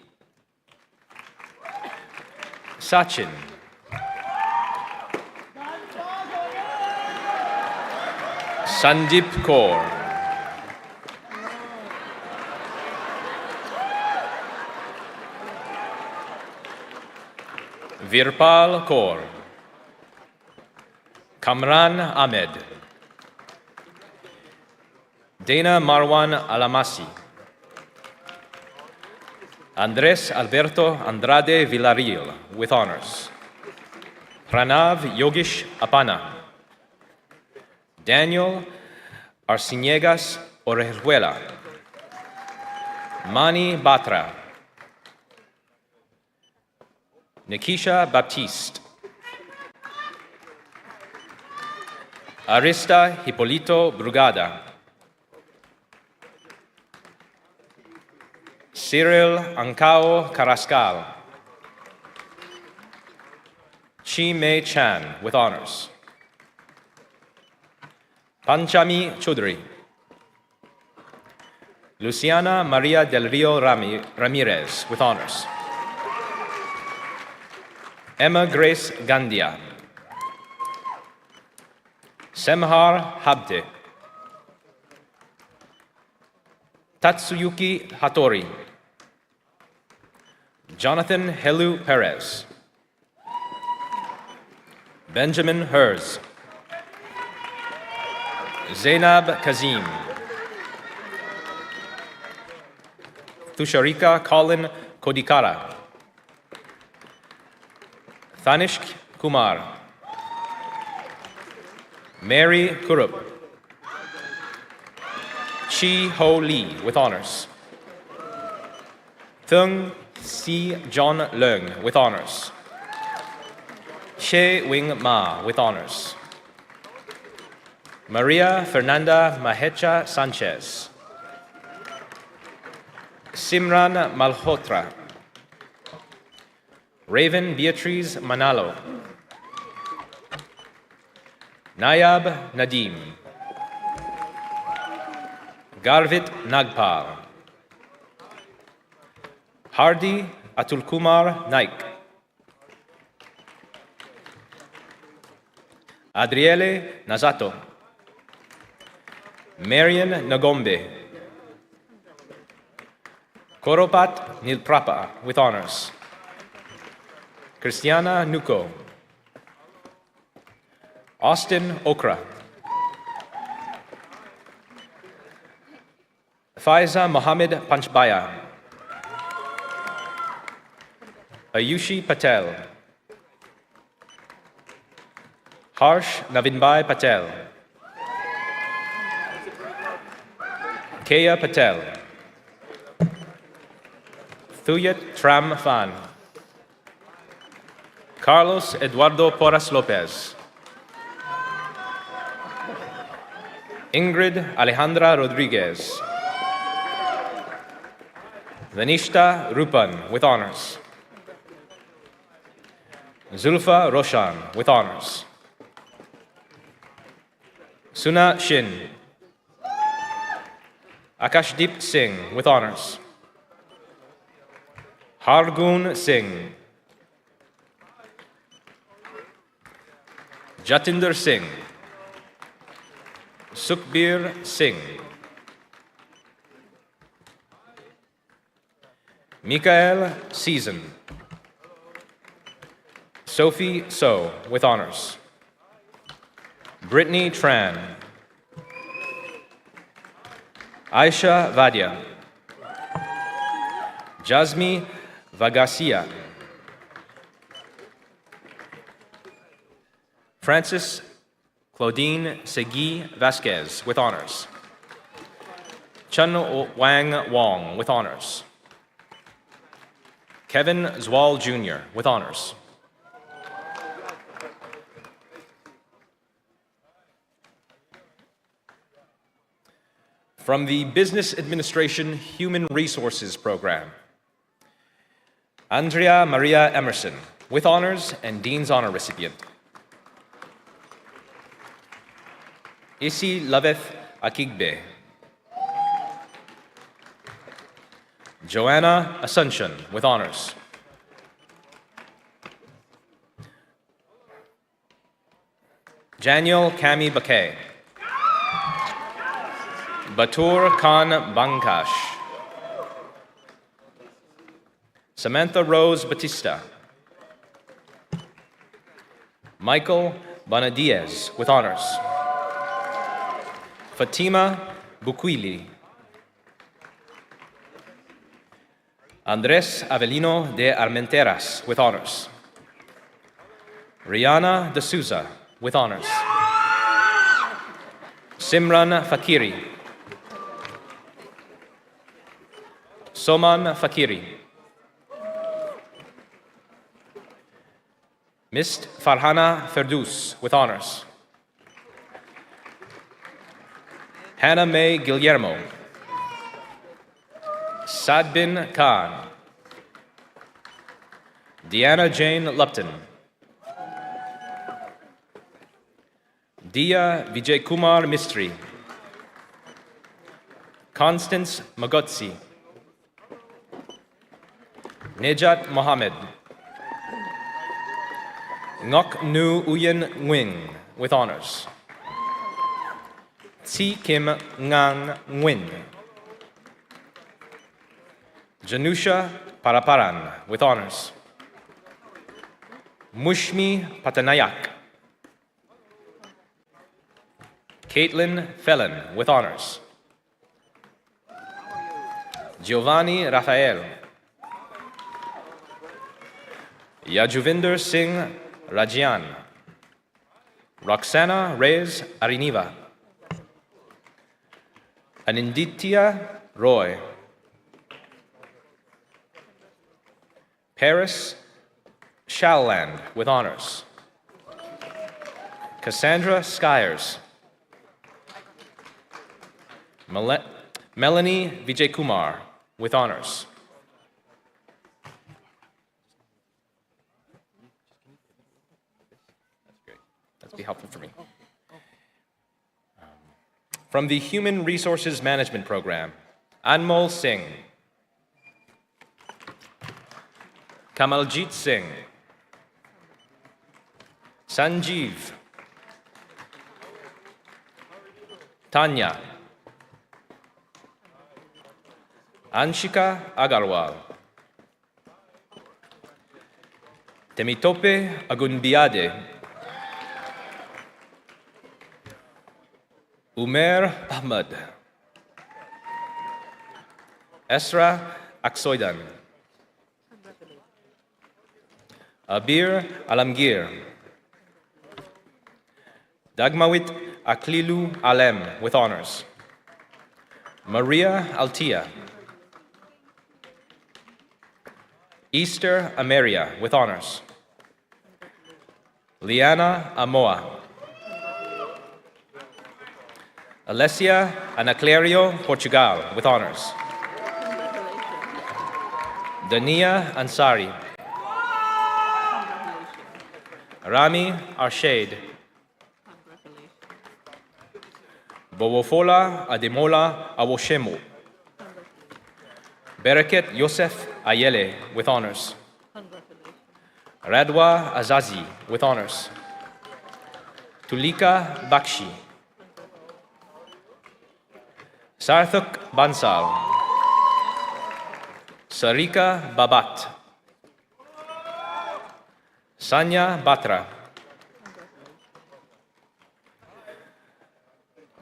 Sachin. Sandeep Kaur. Virpal Kaur. Kamran Ahmed. Dana Marwan Alamasi. Andres Alberto Andrade Villarreal, with honors. Pranav Yogish Apana. Daniel Arciniegas Orejuela. Mani Batra. Nikisha Baptiste. Arista Hipolito Brugada. Cyril Ankao Carrascal. Chi Mei Chan, with honors. Panchami Chaudhary. Luciana Maria del Rio Ramirez, with honors. Emma Grace Gandia. Semhar Habde. Tatsuyuki Hattori. Jonathan Helu Perez. Benjamin Hers. Zainab Kazim. Tusharika Colin Kodikara. Thanishk Kumar. Mary Kurup. Chi Ho Lee, with honors. Thung Si John Leung, with honors. She Wing Ma, with honors. Maria Fernanda Mahecha Sanchez. Simran Malhotra. Raven Beatriz Manalo. Nayab Nadim. Garvit Nagpal. Hardi Atulkumar Naik. Adriele Nazato. Marian Nagombe. Koropat Nilprapa, with honors. Christiana Nuko. Austin Okra. Faiza Mohammed Panchbaya. Ayushi Patel. Harsh Navinbhai Patel. Kea Patel. Thuyat Tram Fan. Carlos Eduardo Porras Lopez. Ingrid Alejandra Rodriguez. Vanishta Rupan with honors. Zulfa Roshan with honors. Suna Shin. Akashdeep Singh with honors. Hargun Singh. Jatinder Singh. Sukhbir Singh. Mikael Season. Sophie So with honors. Brittany Tran. Aisha Vadia. Jasmi Vagasia. Francis Claudine Segui Vasquez with honors. Chen Wang Wong with honors. Kevin Zwal Jr. with honors. From the Business Administration Human Resources Program, Andrea Maria Emerson with honors and Dean's Honor recipient. Isi Laveth Akigbe. Joanna Asuncion with honors. Janiel Kami Bakay. Batur Khan Bankash. Samantha Rose Batista. Michael Bonadiez with honors. Fatima Bukwili. Andres Avelino de Armenteras with honors. Rihanna De Souza with honors. Simran Fakiri. Soman Fakiri. Mist Farhana Ferdous with honors. Hannah May Guillermo. Sadbin Khan. Deanna Jane Lupton. Dia Vijay Kumar Mistry. Constance Magotsi. Nejat Mohammed. Ngok Nu Uyen Nguyen with honors. Tsi Kim Ngang Nguyen. Janusha Paraparan with honors. Mushmi Patanayak. Caitlin Felon with honors. Giovanni Rafael. Yajuvinder Singh Rajian. Roxana Reyes Ariniva. Aninditya Roy. Paris Shalland with honors. Cassandra Skyers. Melanie Vijaykumar with honors. That's great. That'd be helpful for me. From the Human Resources Management Program, Anmol Singh. Kamaljit Singh. Sanjeev. Tanya. Anshika Agarwal. Temitope Agunbiade. Umer Ahmad. Esra Aksoidan. Abir Alamgir. Dagmawit Aklilu Alem with honors. Maria Altia. Easter Ameria with honors. Liana Amoa. Alessia Anaclerio, Portugal, with honors. Dania Ansari. Rami Arshad. Bowofola Ademola Awoshemo. Bereket Yosef Ayele, with honors. Radwa Azazi, with honors. Tulika Bakshi. Sarthak Bansal. Sarika Babat. Sanya Batra.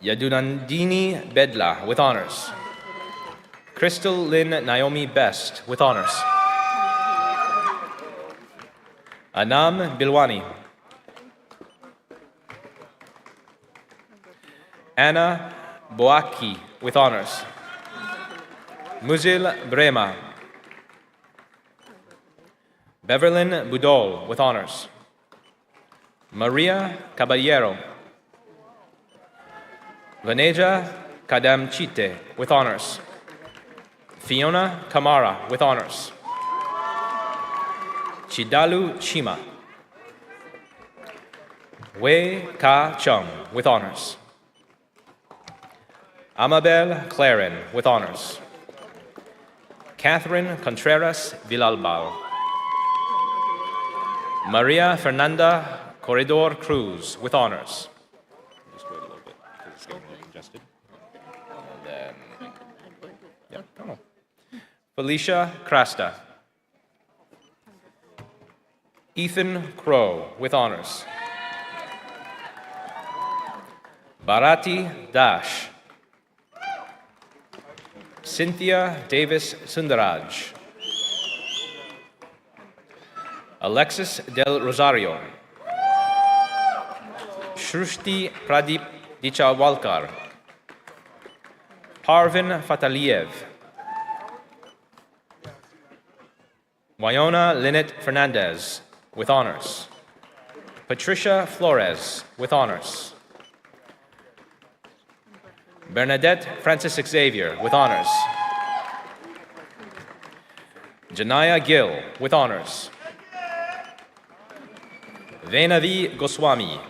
Yadunandini Bedla, with honors. Crystal Lynn Naomi Best, with honors. Anam Bilwani. Anna Boaki, with honors. Muzil Brema. Beverlyn Budol, with honors. Maria Caballero. Vaneja Kadamchite, with honors. Fiona Kamara, with honors. Chidalu Chima. Wei Ka Chung, with honors. Amabel Claren, with honors. Catherine Contreras Villalbal. Maria Fernanda Corredor Cruz, with honors. Just wait a little bit because it's getting a little congested. And then, yeah, come on. Felicia Krasta. Ethan Crow, with honors. Bharati Dash. Cynthia Davis Sundaraj. Alexis Del Rosario. Shrushti Pradip Dichawalkar. Parvin Fataliev. Wyona Lynette Fernandez, with honors. Patricia Flores, with honors. Bernadette Francis Xavier, with honors. Janaya Gill, with honors. Venavi Goswami.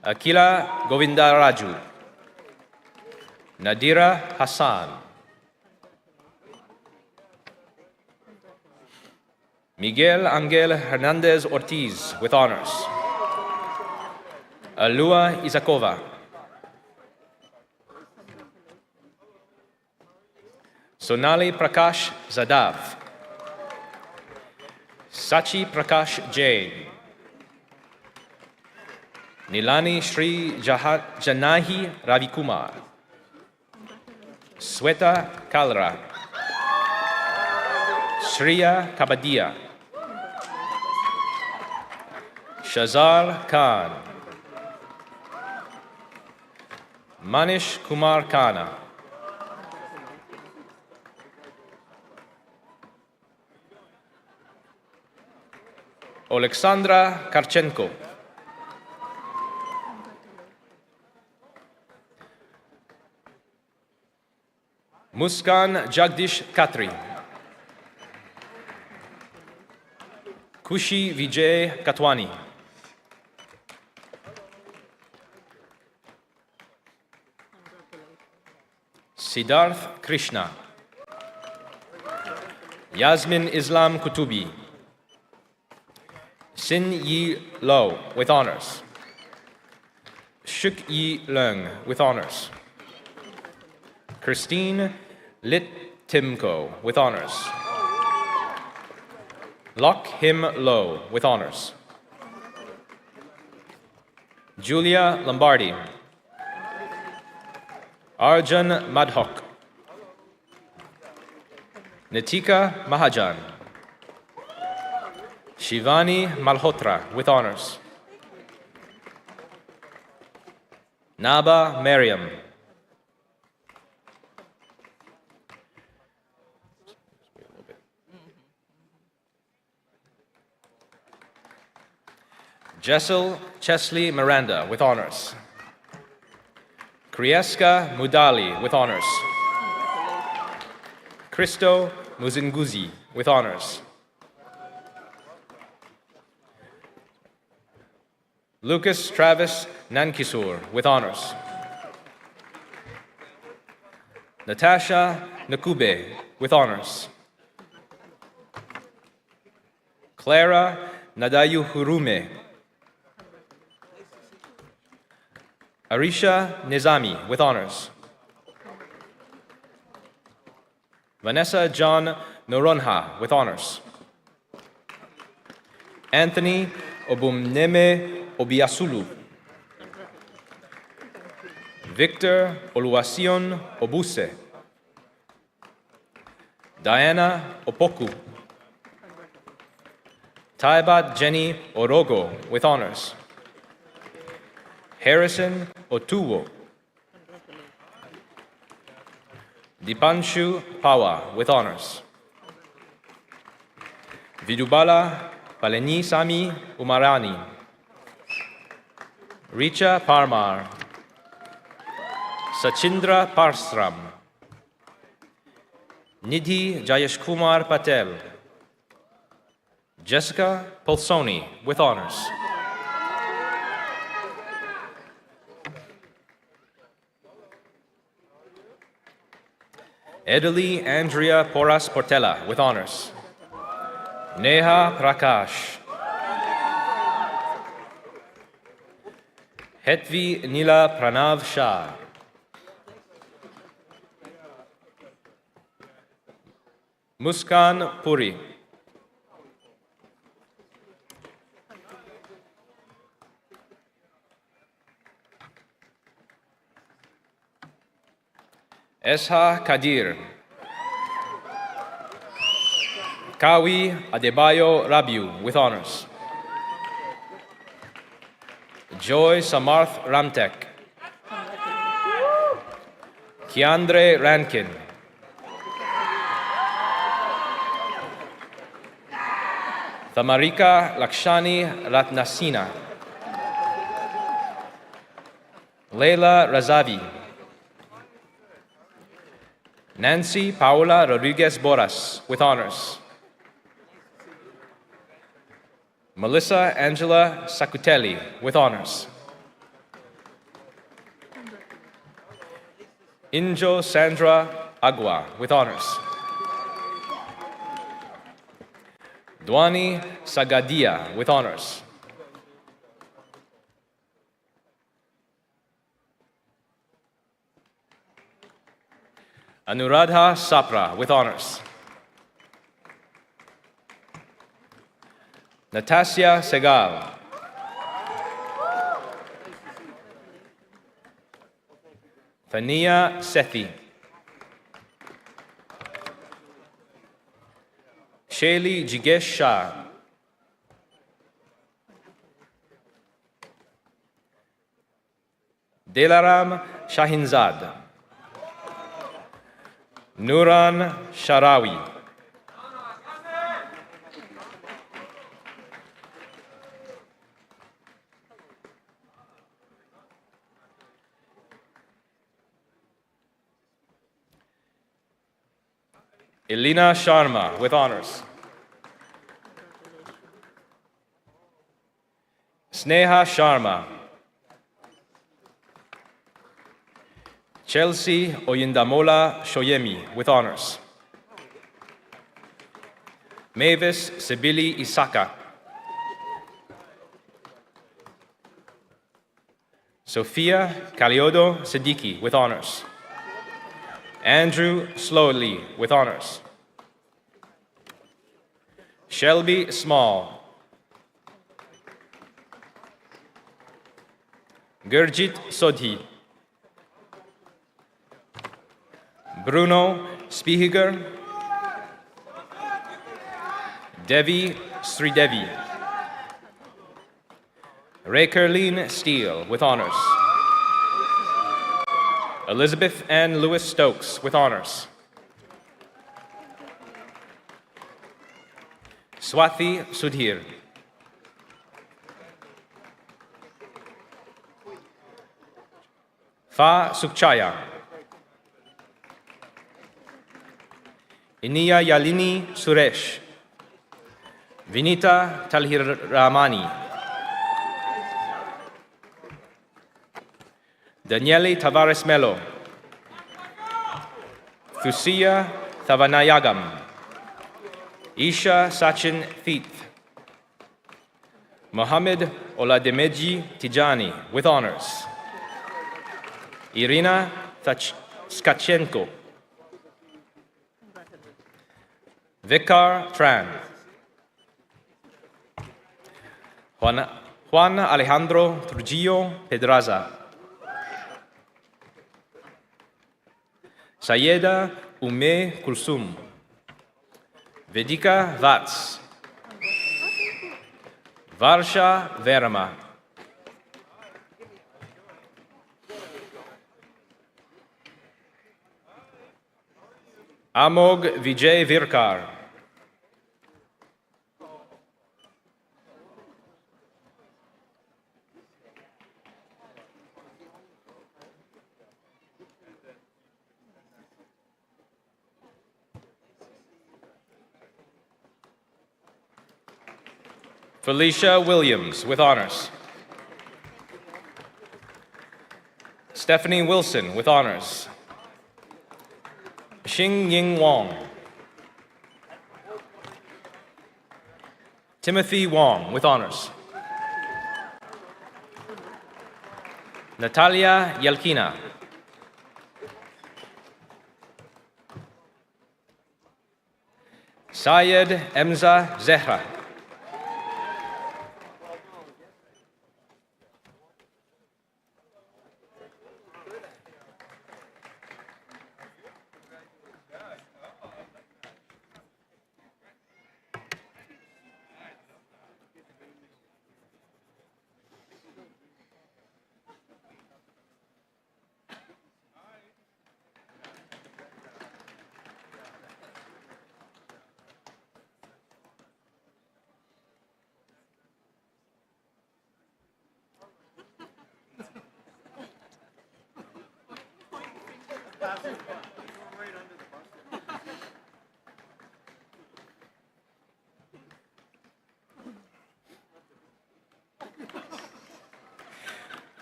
Akila Govindaraju. Nadira Hassan. Miguel Angel Hernandez Ortiz, with honors. Alua Isakova. Sonali Prakash Zadav. Sachi Prakash Jain. Nilani Shri Janahi Ravikumar. Sweta Kalra. Shriya Kabadia. Shazar Khan. Manish Kumar Kana. Alexandra Karchenko. Muskan Jagdish Khatri. Kushi Vijay Katwani. Siddharth Krishna. Yasmin Islam Kutubi. Sin Yi Lo, with honors. Shuk Yi Leung, with honors. Christine Lit Timko, with honors. Lok Him Lo, with honors. Julia Lombardi. Arjun Madhok. Nitika Mahajan. Shivani Malhotra, with honors. Naba Mariam. Jessel Chesley Miranda, with honors. Krieska Mudali with honors. Christo Muzinguzi with honors. Lucas Travis Nankisur with honors. Natasha Nakube with honors. Clara Nadayu Hurume. Arisha Nizami with honors. Vanessa John Noronha with honors. Anthony Obumneme Obiasulu. Victor Oluwasion Obuse. Diana Opoku. Taibat Jenny Orogo with honors. Harrison Otuwo. Dipanshu Pawa with honors. Vidubala Paleni Sami Umarani. Richa Parmar. Sachindra Parsram. Nidhi Jayeshkumar Patel. Jessica Polsoni with honors. Edalie Andrea Porras Portela with honors. Neha Prakash. Hetvi Nila Pranav Shah. Muskan Puri. Esha Kadir. Kawi Adebayo Rabiu with honors. Joy Samarth Ramtek. Kiandre Rankin. Thamarika Lakshani Ratnasina. Leila Razavi. Nancy Paula Rodriguez Boras with honors. Melissa Angela Sacutelli with honors. Injo Sandra Agua with honors. Dwani Sagadia with honors. Anuradha Sapra with honors. Natasya Segal. Thania Sethi. Shaylee Jigesh Shah. Delaram Shahinzad. Nuran Sharawi. Elena Sharma with honors. Sneha Sharma. Chelsea Oyindamola Shoyemi with honors. Mavis Sibili Isaka. Sophia Kaliodo Siddiqui with honors. Andrew Slowly with honors. Shelby Small. Gurjit Sodhi. Bruno Spihiger. Devi Sridevi. Raykerleen Steele with honors. Elizabeth Ann Lewis Stokes with honors. Swathi Sudhir. Fa Sukchaya. Iniya Yalini Suresh. Vinita Talhiramani. Daniele Tavares Melo. Thusia Thavanayagam. Isha Sachin Feeth. Mohammed Olademeji Tijani, with honors. Irina Skachenko. Vikar Tran. Juan Alejandro Trujillo Pedraza. Sayeda Ume Kulsum. Vedika Vats. Varsha Verma. Amog Vijay Virkar. Felicia Williams, with honors. Stephanie Wilson, with honors. Xing Ying Wong. Timothy Wong, with honors. Natalia Yelkina. Syed Emza Zehra.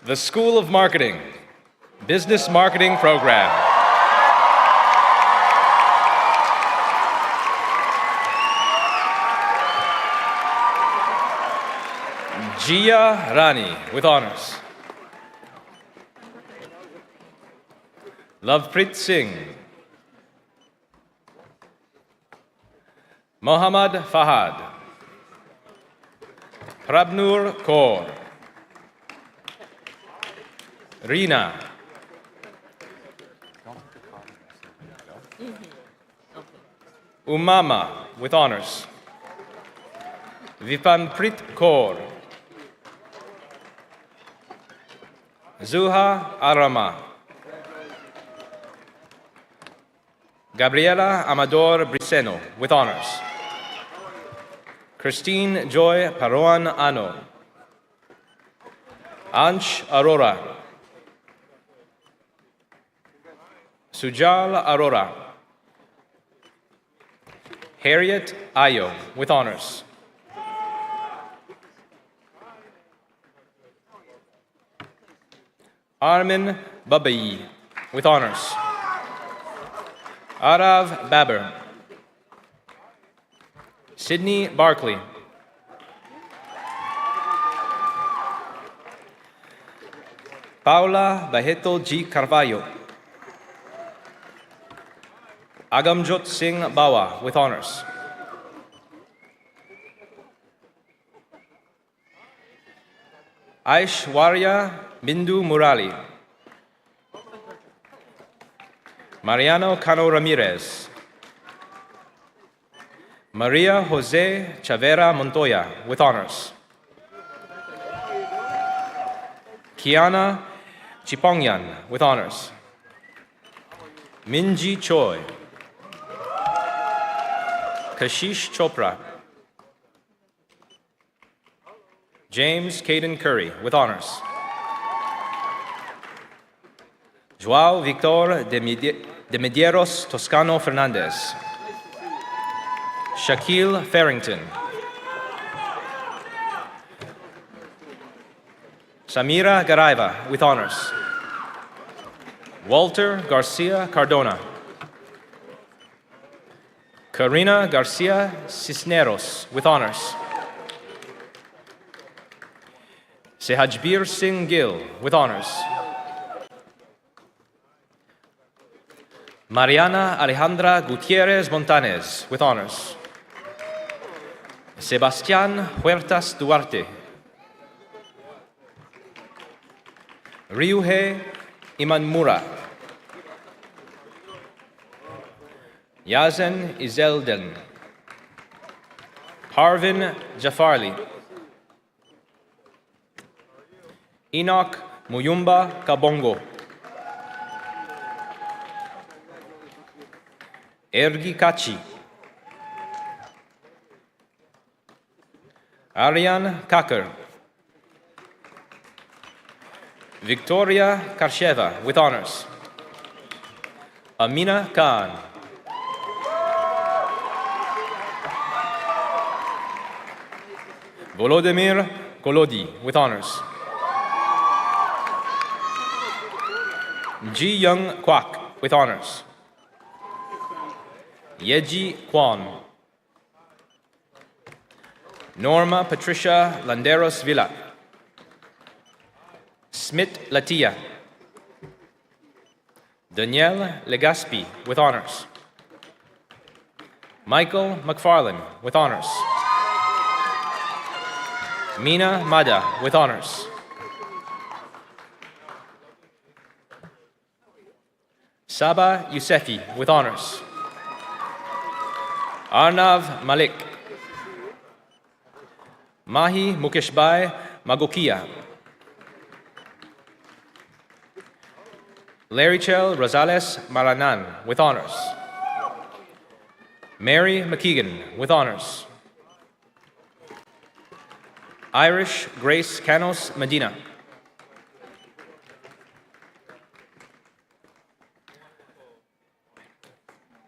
The School of Marketing, Business Marketing Program. Jia Rani, with honors. Lovepreet Singh. Mohammad Fahad. Prabnur Kaur. Reena. Umama, with honors. Vipanpreet Kaur. Zuha Arama. Gabriela Amador Briceno, with honors. Christine Joy Paroan Ano. Ansh Arora. Sujal Arora. Harriet Ayo, with honors. Armin Babai, with honors. Arav Baber. Sydney Barkley. Paula Baheto G. Carvalho. Agamjot Singh Bawa, with honors. Aishwarya Bindu Murali. Mariano Cano Ramirez. Maria Jose Chavera Montoya, with honors. Kiana Chipongyan, with honors. Minji Choi. Kashish Chopra. James Caden Curry, with honors. João Victor de Medeiros Toscano Fernandez. Shaquille Farrington. Samira Garaiva, with honors. Walter Garcia Cardona. Karina Garcia Cisneros, with honors. Sehajbir Singh Gill, with honors. Mariana Alejandra Gutierrez Montanes, with honors. Sebastián Huertas Duarte. Ryuhei Imanmura. Yazen Izelden. Parvin Jafarli. Enoch Muyumba Kabongo. Ergi Kachi. Aryan Kakar. Victoria Karsheva, with honors. Amina Khan. Volodymyr Kolodi, with honors. Ji Young Kwak, with honors. Yeji Kwan. Norma Patricia Landeros Villa. Smith Latia. Danielle Legaspi, with honors. Michael McFarlane, with honors. Mina Mada, with honors. Saba Yousefi, with honors. Arnav Malik. Mahi Mukeshbai Magokia. Larychel Rosales Maranan, with honors. Mary McKeegan, with honors. Irish Grace Canos Medina.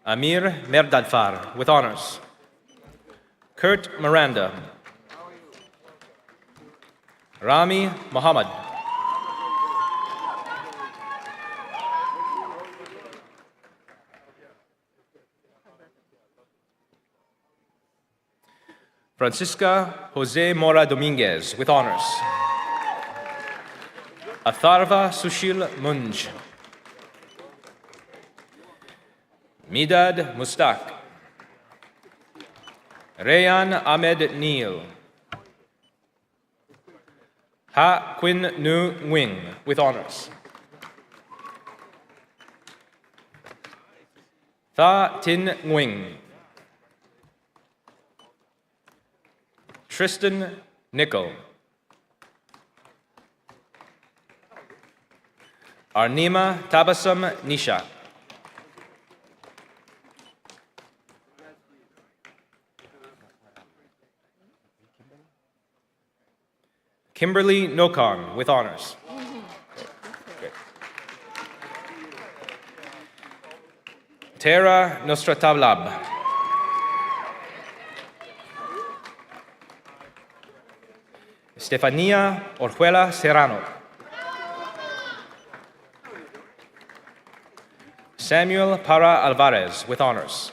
Amir Merdadfar, with honors. Kurt Miranda. Rami Muhammad. Francisca Jose Mora Dominguez, with honors. Atharva Sushil Munj. Midad Mustaq. Rayan Ahmed Neal. Ha Quinn Nu Nguyen, with honors. Tha Tin Nguyen. Tristan Nickel. Arnima Tabasum Nisha. Kimberly Nokong, with honors. Great. Tara Nostratablab. Stefania Orjuela Serrano. Samuel Para Alvarez, with honors.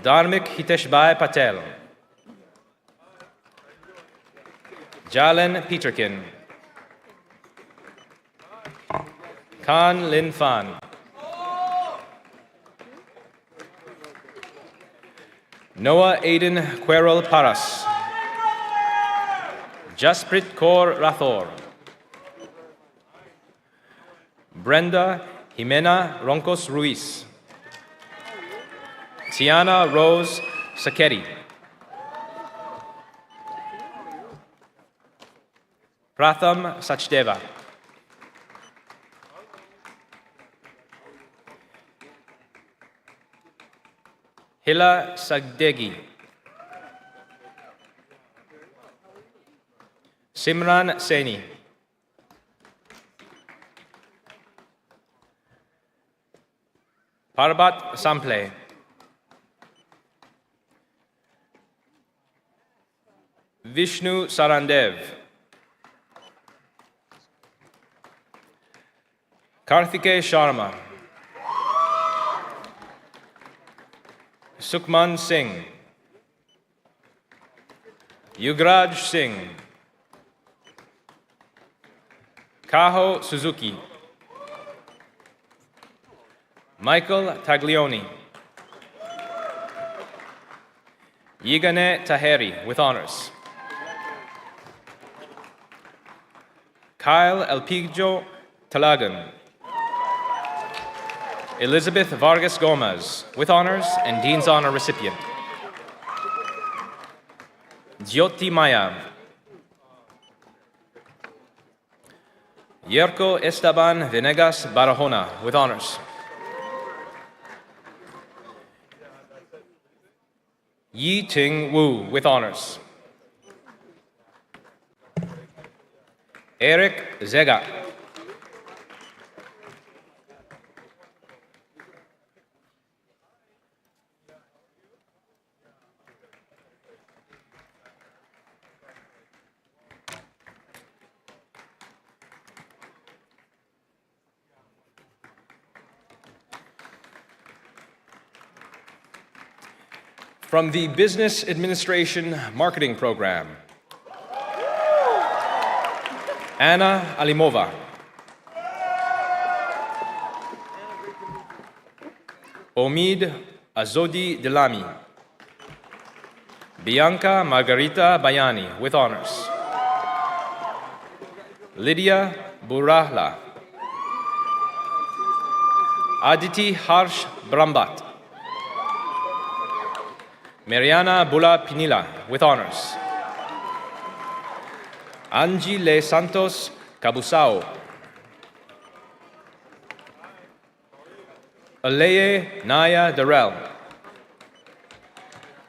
Dharmik Hiteshbai Patel. Jalen Peterkin. Khan Lin Fan. Noah Aiden Querol Paras. Jasprit Kaur Rathor. Brenda Jimena Roncos Ruiz. Tiana Rose Saketi. Pratham Sachdeva. Hila Sagdegi. Simran Saini. Parbat Sample. Vishnu Sarandev. Karthike Sharma. Sukhman Singh. Yugraj Singh. Kaho Suzuki. Michael Taglioni. Yigane Taheri with honors. Kyle Elpijo Talagan. Elizabeth Vargas Gomez with honors and Dean's Honor recipient. Jyoti Maya. Yerko Esteban Venegas Barahona with honors. Yi Ting Wu with honors. Eric Zega. From the Business Administration Marketing Program, Anna Alimova. Omid Azodi Delami. Bianca Margarita Bayani with honors. Lydia Burahla. Aditi Harsh Brambat. Mariana Bula Pinila with honors. Angie Le Santos Cabusao. Aleye Naya Darrell.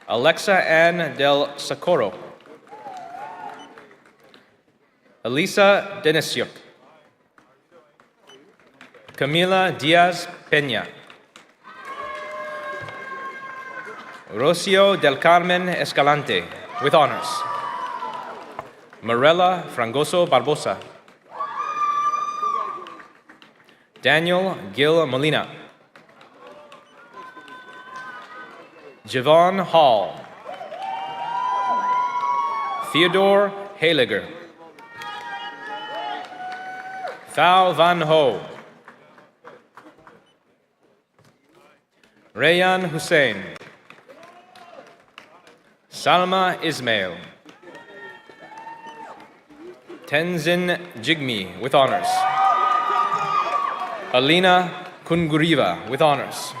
Alexa Ann Del Socorro. Elisa Denisyuk. Camila Diaz Peña. Rocio del Carmen Escalante with honors. Morella Frangoso Barbosa. Daniel Gil Molina. Javon Hall. Theodore Heiliger. Thao Van Ho. Rayan Hussein. Salma Ismail. Tenzin Jigme with honors. Alina Kunguriva with honors.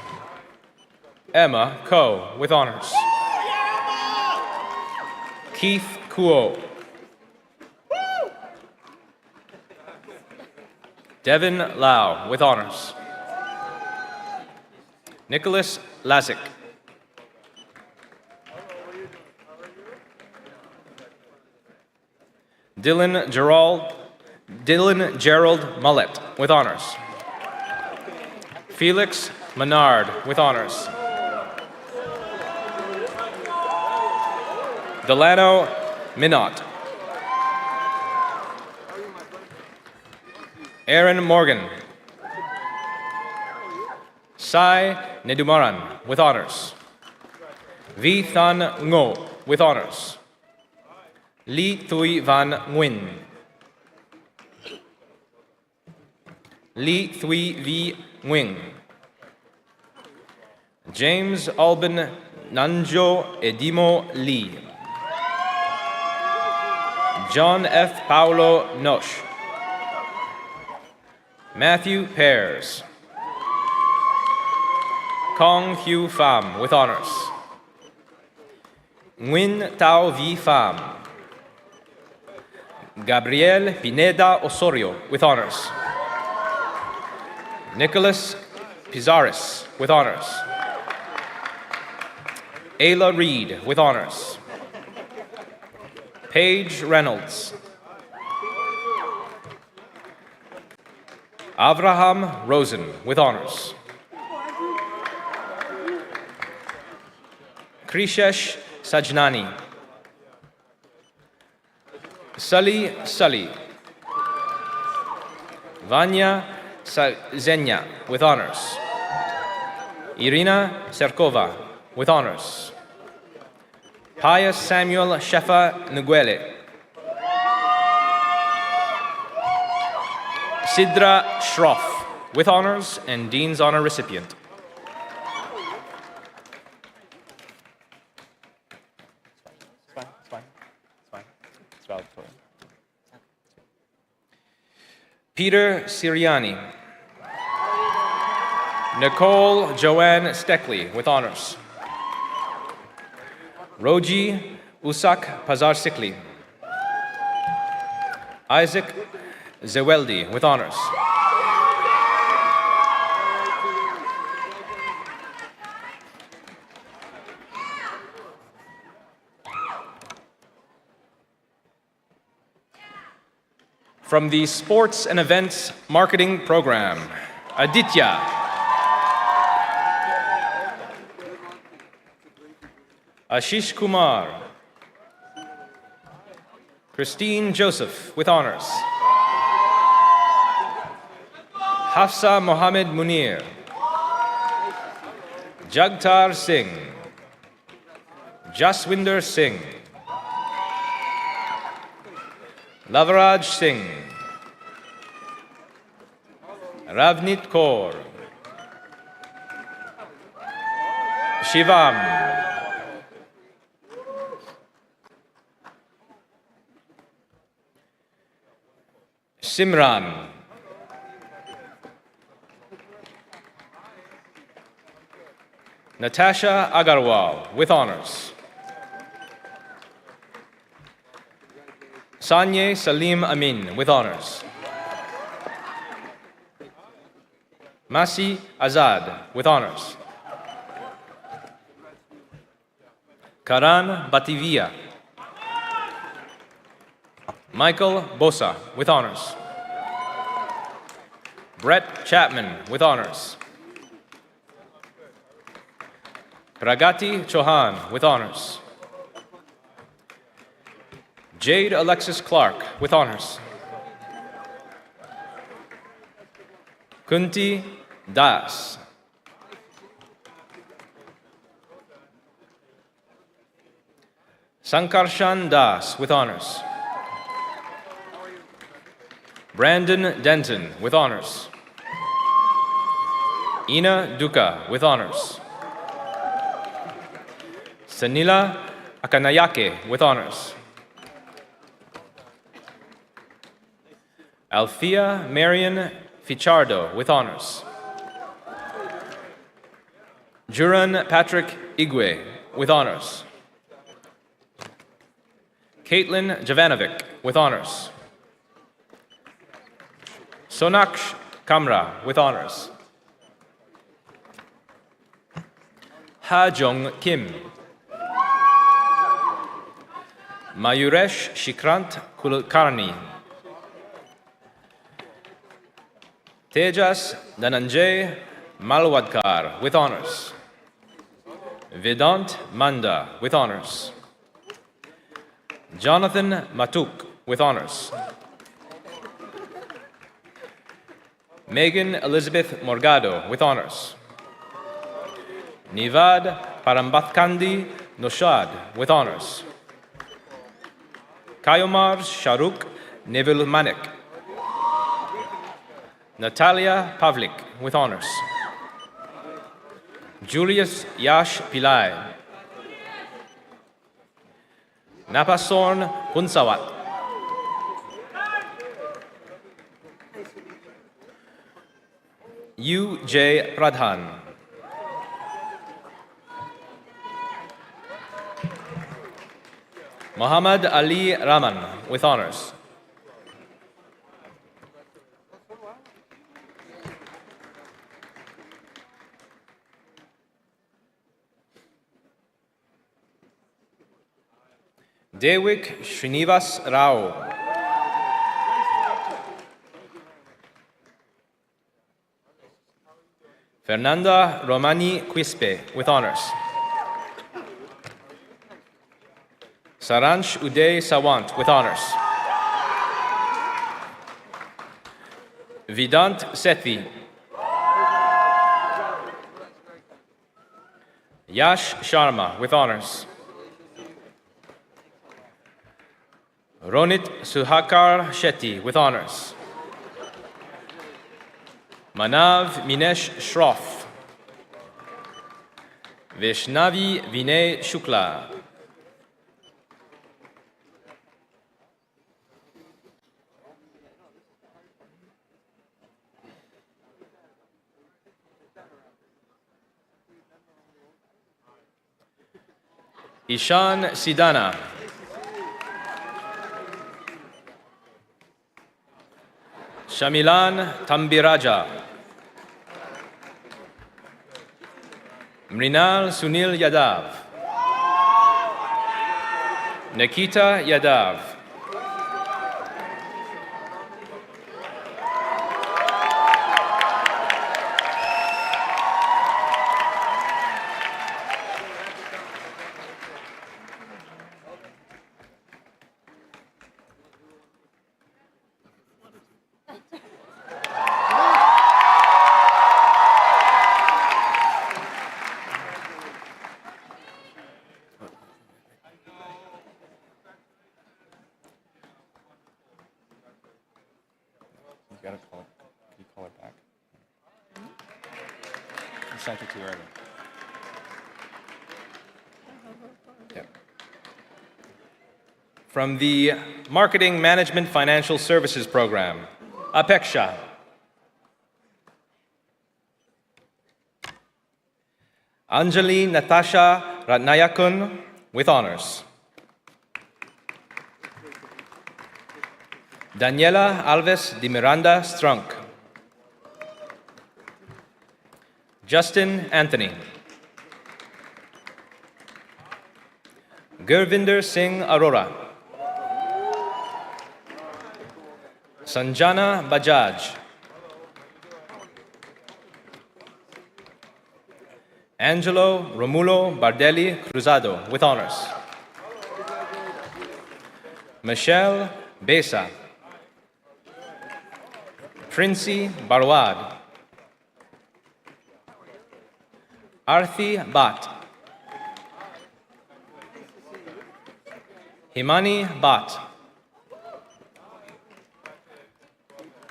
Emma Ko with honors. Keith Kuo. Devin Lau with honors. Nicholas Lazik. Dylan Gerald Mullet with honors. Felix Menard with honors. Delano Minot. Aaron Morgan. Sai Nedumaran with honors. Vi Than Ngo with honors. Lee Thuy Van Nguyen. Lee Thuy V. Nguyen. James Alban Nanjo Edimo Lee. John F. Paulo Nosh. Matthew Pears. Kong Hugh Pham with honors. Nguyen Tao V. Pham. Gabriel Pineda Osorio with honors. Nicholas Pizaris with honors. Ayla Reed with honors. Paige Reynolds. Avraham Rosen with honors. Krishesh Sajnani. Sully. Vanya Zenya with honors. Irina Serkova with honors. Pius Samuel Shefa Nguele. Sidra Shroff with honors and Dean's Honor recipient. It's valedictorian. Peter Siriani. Nicole Joanne Steckley with honors. Roji Usak Pazarsikli. Isaac Zeweldi with honors. From the Sports and Events Marketing Program, Aditya. Ashish Kumar. Christine Joseph with honors. Hafsa Mohammed Munir. Jagtar Singh. Jaswinder Singh. Lavaraj Singh. Ravnit Kaur. Shivam. Simran. Natasha Agarwal with honors. Sanye Salim Amin with honors. Masi Azad with honors. Karan Bativia. Michael Bosa with honors. Brett Chapman with honors. Pragati Chauhan with honors. Jade Alexis Clark with honors. Kunti Das. Sankarshan Das with honors. Brandon Denton with honors. Ina Duka with honors. Sanila Akanayake with honors. Althea Marion Fichardo with honors. Juran Patrick Igwe with honors. Caitlin Jovanovic with honors. Sonaksh Kamra with honors. Ha Jong Kim. Mayuresh Shikrant Kulkarni. Tejas Dhananjay Malwadkar with honors. Vedant Manda with honors. Jonathan Matuk with honors. Megan Elizabeth Morgado with honors. Nivad Parambathkandi Noshad with honors. Kayomar Sharuk Nevilmanik. Natalia Pavlik with honors. Julius Yash Pillai. Napasorn Hunsawat. U.J. Pradhan. Muhammad Ali Rahman with honors. Devik Srinivas Rao. Fernanda Romani Quispe with honors. Saransh Uday Sawant with honors. Vedant Sethi. Yash Sharma with honors. Ronit Suhakar Shetty with honors. Manav Minesh Shroff. Vaishnavi Vinay Shukla. Ishan Sidana. Shamilan Tambiraja. Mrinal Sunil Yadav. Nikita Yadav. You gotta call it. Can you call it back? I sent it to you earlier. Yeah. From the Marketing Management Financial Services Program, Apeksha. Anjali Natasha Ratnayakun with honors. Daniela Alves de Miranda Strunk. Justin Anthony. Gurvinder Singh Arora. Sanjana Bajaj. Angelo Romulo Bardelli Cruzado with honors. Michelle Besa. Princy Barwad. Arthi Bhatt. Himani Bhatt.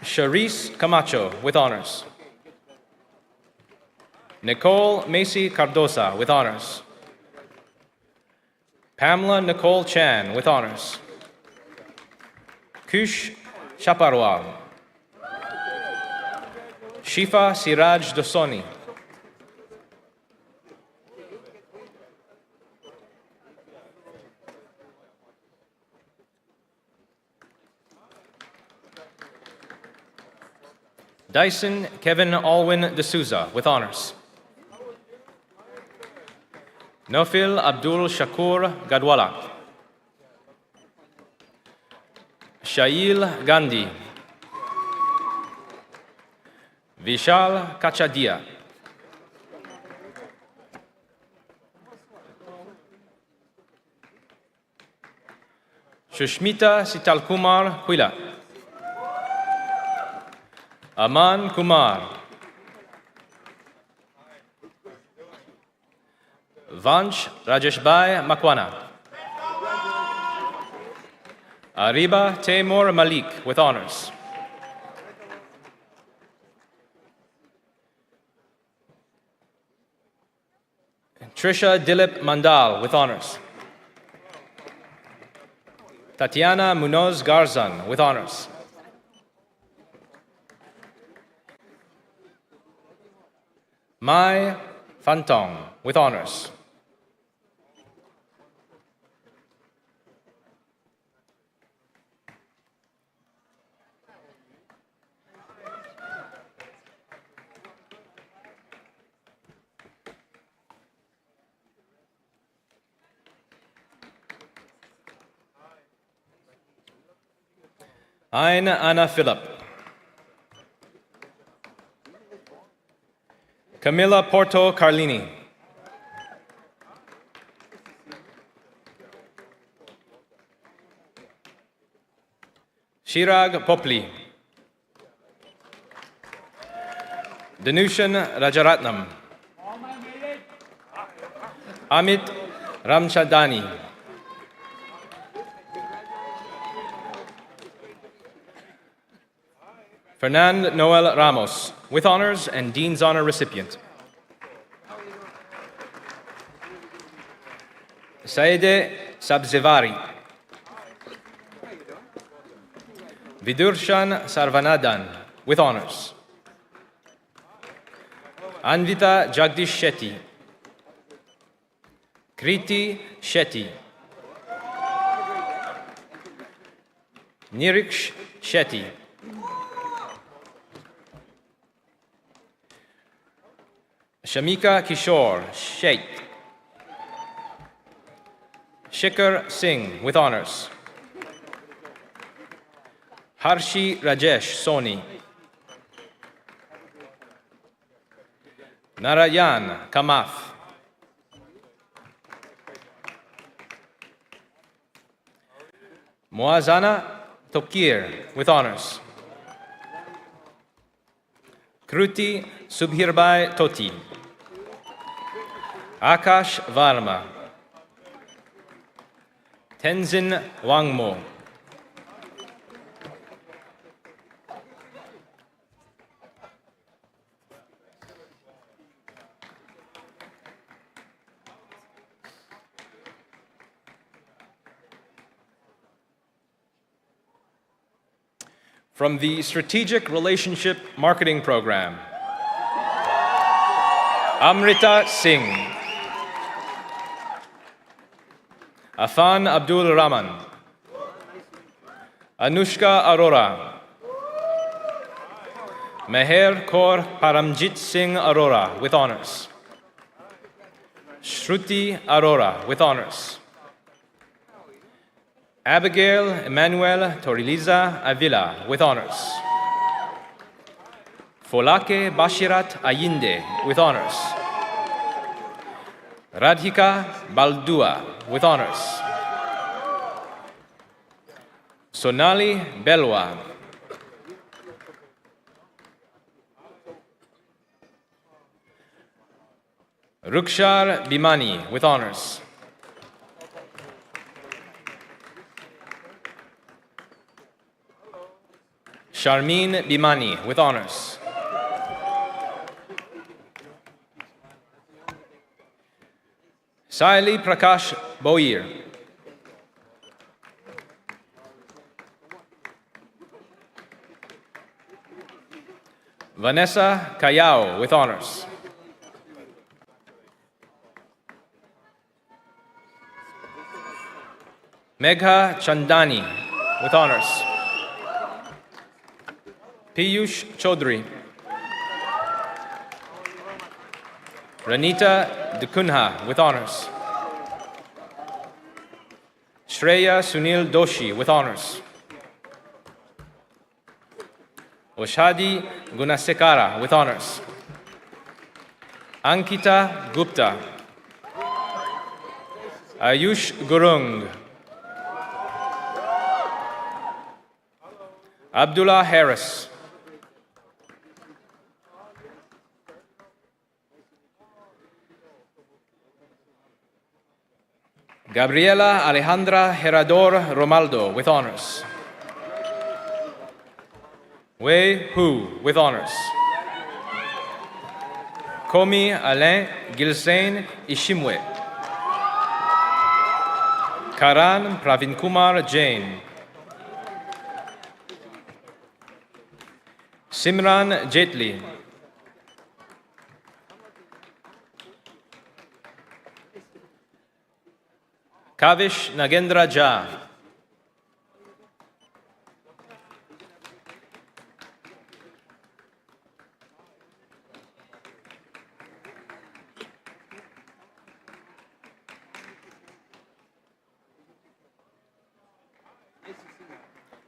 Charisse Camacho with honors. Nicole Macy Cardosa with honors. Pamela Nicole Chan with honors. Kush Chaparwal. Shifa Siraj Dosoni. Dyson Kevin Alwyn D'Souza with honors. Nofil Abdul Shakur Gadwala. Shail Gandhi. Vishal Kachadia. Shushmita Sitalkumar Huila. Aman Kumar. Vansh Rajeshbhai Makwana. Ariba Taimur Malik with honors. Trisha Dilip Mandal with honors. Tatiana Munoz Garzan with honors. Mai Fantong with honors. Aina Anna Philip. Camilla Porto Carlini. Shirag Popli. Danushan Rajaratnam. Amit Ramchandani. Fernand Noel Ramos, with honors and Dean's Honor recipient. Saede Sabzevari. Vidurshan Sarvanadan, with honors. Anvita Jagdish Shetty. Kriti Shetty. Niriksh Shetty. Shamika Kishore Sheikh. Shikhar Singh, with honors. Harshi Rajesh Soni. Narayan Kamath. Moazana Tokir, with honors. Kruti Subhirbai Toti. Akash Varma. Tenzin Wangmo. From the Strategic Relationship Marketing Program, Amrita Singh. Afan Abdul Rahman. Anushka Arora. Meher Kaur Paramjit Singh Arora, with honors. Shruti Arora, with honors. Abigail Emmanuel Toriliza Avila, with honors. Folake Bashirat Ayinde, with honors. Radhika Baldua, with honors. Sonali Belwa. Rukshar Bimani, with honors. Sharmeen Bimani, with honors. Saili Prakash Boir. Vanessa Kayao, with honors. Megha Chandani, with honors. Piyush Chaudhary. Ranita Dukunha, with honors. Shreya Sunil Doshi, with honors. Oshadi Gunasekara, with honors. Ankita Gupta. Ayush Gurung. Abdullah Harris. Gabriela Alejandra Herrador Romaldo, with honors. Wei Hu, with honors. Komi Alain Gilsain Ishimwe. Karan Pravinkumar Jain. Simran Jetli. Kavish Nagendra Jha.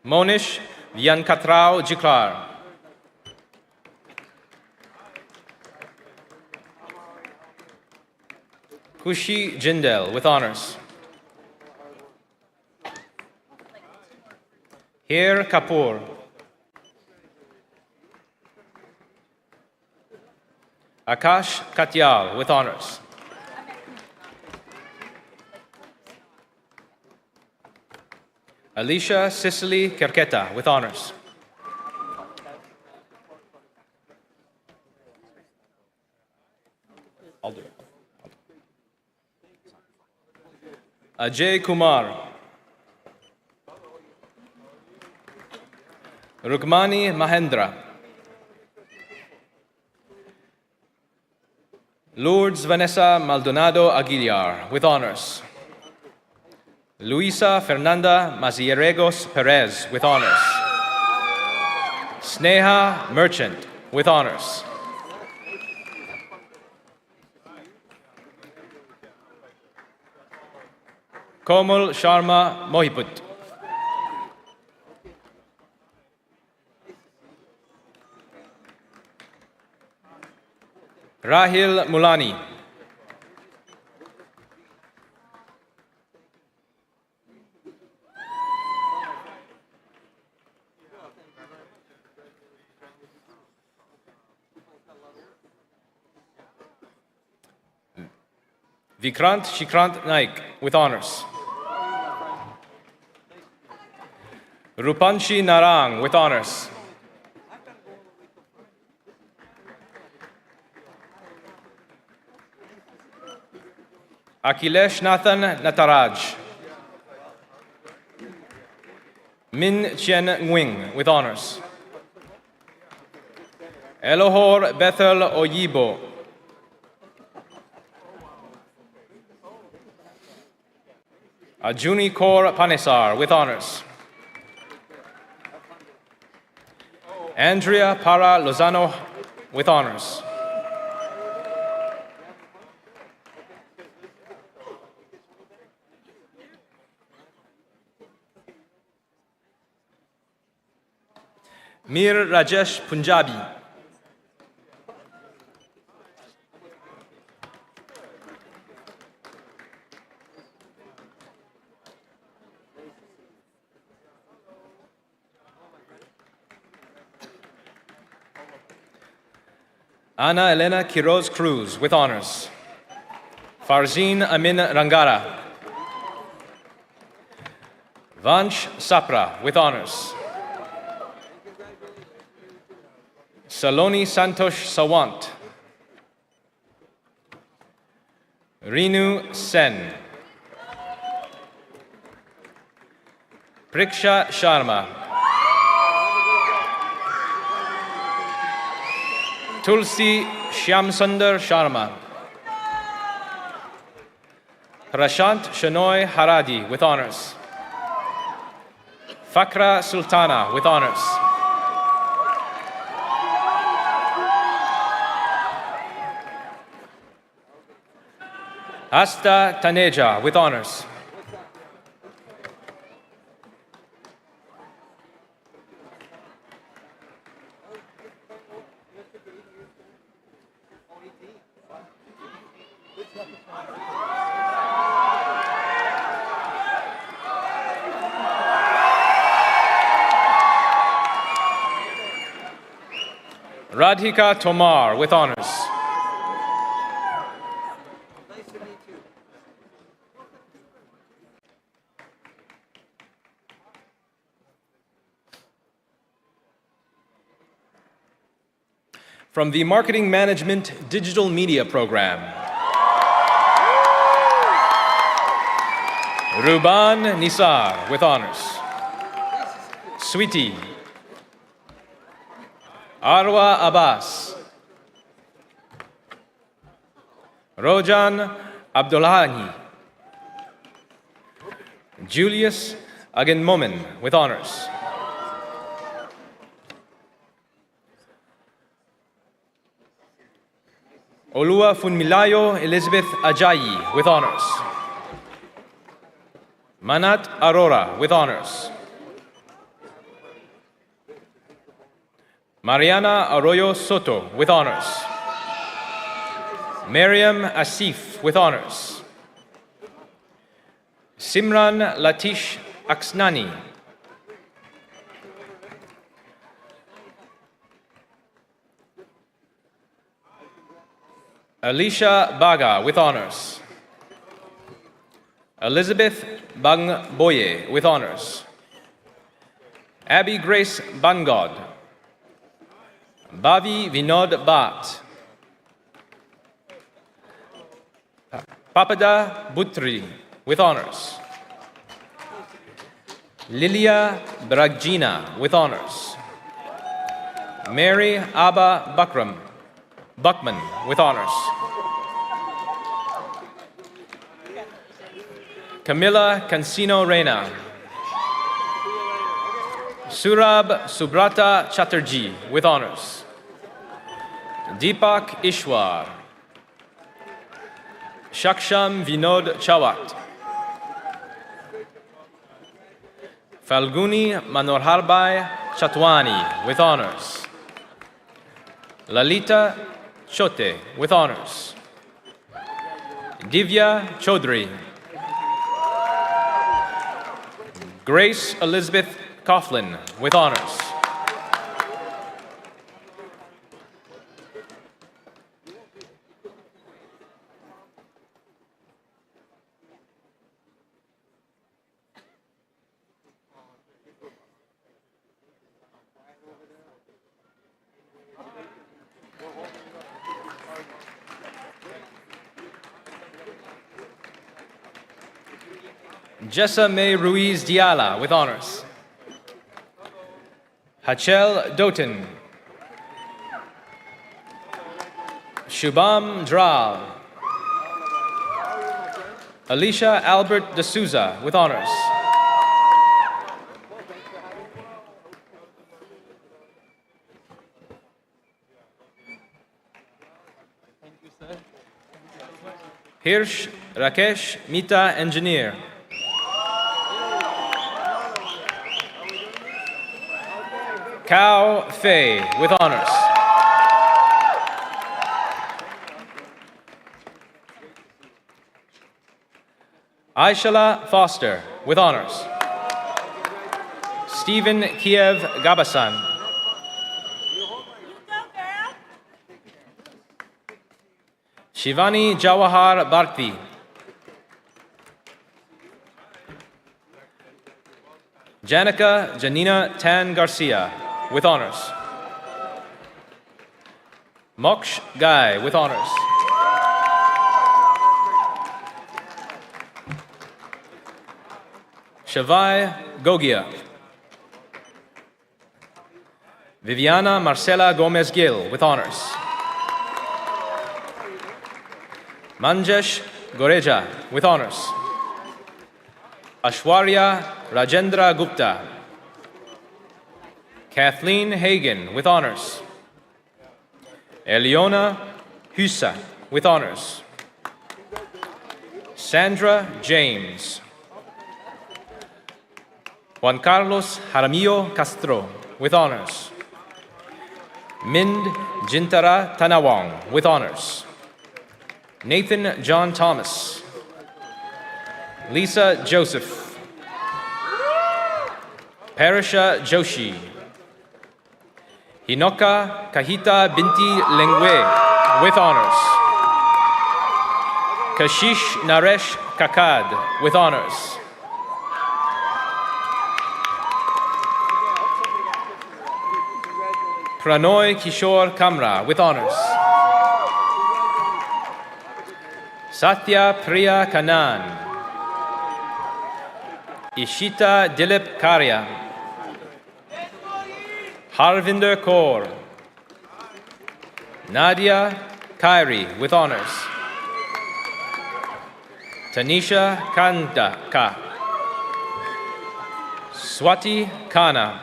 Monish Yankatrao Jiklar. Kushi Jindel, with honors. Hir Kapoor. Akash Katyal with honors. Alicia Cicely Kerketa with honors. I'll do it. Ajay Kumar. Rukmani Mahendra. Lourdes Vanessa Maldonado Aguilar with honors. Luisa Fernanda Mazieregos Perez with honors. Sneha Merchant with honors. Komal Sharma Mohiput. Rahil Mulani. Vikrant Shikrant Naik with honors. Rupanshi Narang with honors. Akhilesh Nathan Nataraj. Min Chien Nguyen with honors. Elohor Bethel Oyibo. Ajuni Kaur Panesar with honors. Andrea Para Lozano with honors. Mir Rajesh Punjabi. Ana Elena Quiroz Cruz with honors. Farzeen Amin Rangara. Vansh Sapra with honors. Saloni Santosh Sawant. Renu Sen. Priksha Sharma. Tulsi Shyamsundar Sharma. Prashant Shanoy Haradi with honors. Fakra Sultana with honors. Asta Taneja with honors. Radhika Tomar with honors. From the Marketing Management Digital Media Program, Ruban Nisar with honors. Sweetie. Arwa Abbas. Rojan Abdullahani. Julius Agenmomen with honors. Olua Funmilayo Elizabeth Ajayi with honors. Manat Arora with honors. Mariana Arroyo Soto with honors. Mariam Asif with honors. Simran Latish Aksnani. Alicia Baga with honors. Elizabeth Bang Boye with honors. Abby Grace Bangod. Bhavi Vinod Bhatt. Papada Butri with honors. Lilia Bragjina with honors. Mary Abba Buckman with honors. Camilla Cancino Reina. Surab Subrata Chatterjee with honors. Deepak Ishwar. Shaksham Vinod Chawat. Falguni Manorharbai Chatwani with honors. Lalita Chote with honors. Divya Chaudhry. Grace Elizabeth Coughlin with honors. Jessa May Ruiz Diala with honors. Hachel Doten. Shubham Dral. Alicia Albert D'Souza with honors. Hirsch Rakesh Mita Engineer. Cao Fei with honors. Aishala Foster with honors. Stephen Kiev Gabasan. Shivani Jawahar Bharti. Janica Janina Tan Garcia with honors. Moksh Gai with honors. Shavai Gogia. Viviana Marcela Gomez Gil with honors. Manjesh Goreja with honors. Ashwarya Rajendra Gupta. Kathleen Hagen with honors. Eliona Husa with honors. Sandra James. Juan Carlos Jaramillo Castro with honors. Mind Jintara Tanawang with honors. Nathan John Thomas. Lisa Joseph. Parisha Joshi. Hinoka Kahita Binti Lengwe with honors. Kashish Naresh Kakad with honors. Pranoy Kishore Kamra with honors. Satya Priya Kanan. Ishita Dilip Karya. Harvinder Kaur. Nadia Kairi with honors. Tanisha Kandaka. Swati Khanna.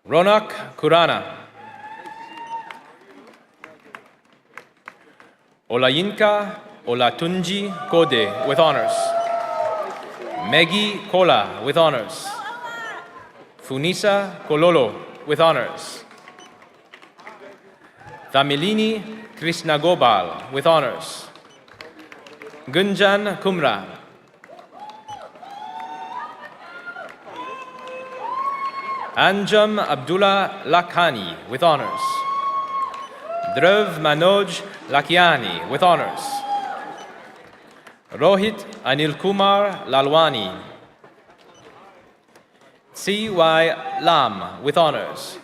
Ronak Kurana. Olayinka Olatunji Kode with honors. Maggie Kola with honors. Funisa Kololo with honors. Tamilini Krishnagopal with honors. Gunjan Kumra. Anjum Abdullah Lakhani with honors. Dhruv Manoj Lakiani with honors. Rohit Anil Kumar Lalwani. C.Y. Lam with honors.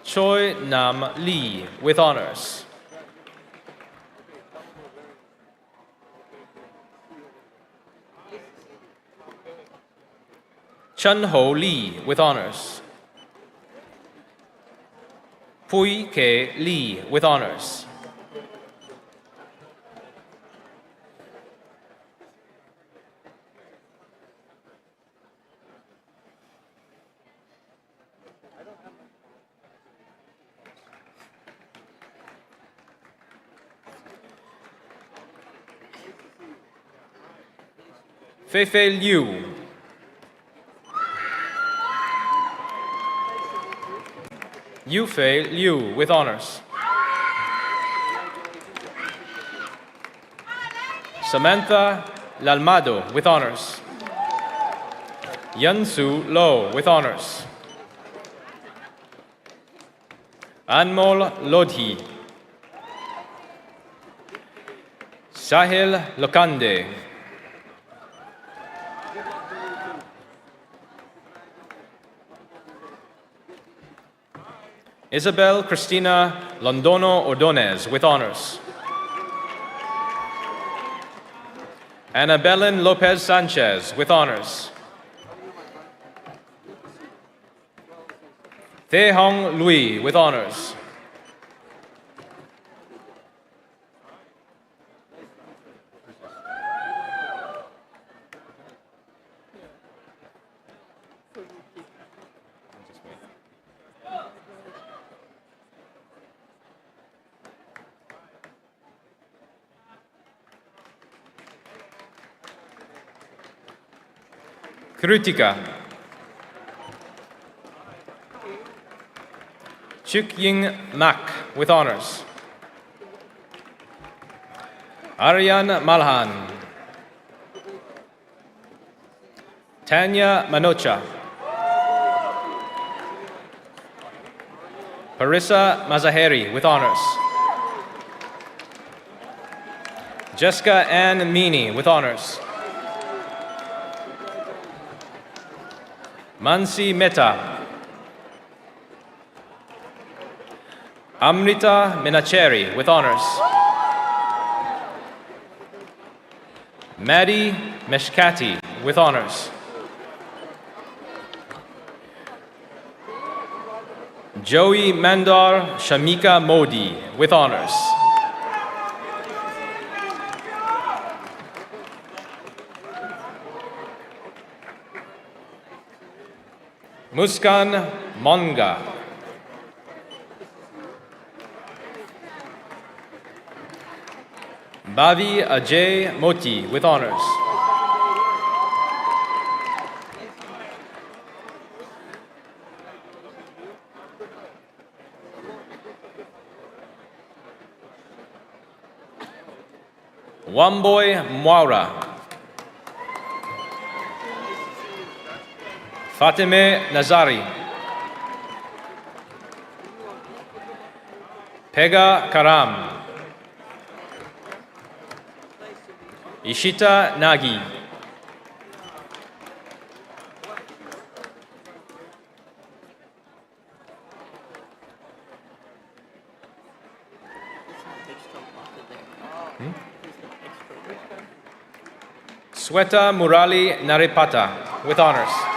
Choi Nam Lee with honors. Chun Ho Lee with honors. Pui Ke Lee with honors. Feifei Liu. Yufei Liu with honors. Samantha Lalmado with honors. Yansu Lo with honors. Anmol Lodhi. Sahil Lokande. Isabel Cristina Londono Ordonez with honors. Annabellen Lopez Sanchez with honors. Thye Hong Lui with honors. Kritika. Chuk Ying Mak with honors. Aryan Malhan. Tanya Manocha. Parissa Mazaheri with honors. Jessica Ann Meany with honors. Mansi Mehta. Amrita Minacheri with honors. Maddie Meshkati with honors. Joey Mandar Shamika Modi with honors. Muskan Monga. Bavi Ajay Moti with honors. Wamboy Mwaura. Fatime Nazari. Pega Karam. Ishita Nagi. Sweta Murali Naripata with honors.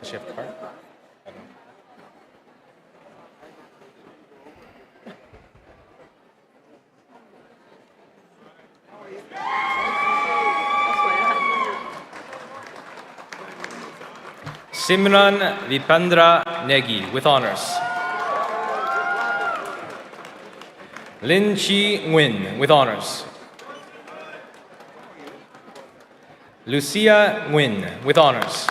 Does she have a card? I don't know. Simran Vipandra Negi with honors. Lin Chi Nguyen with honors. Lucia Nguyen, with honors.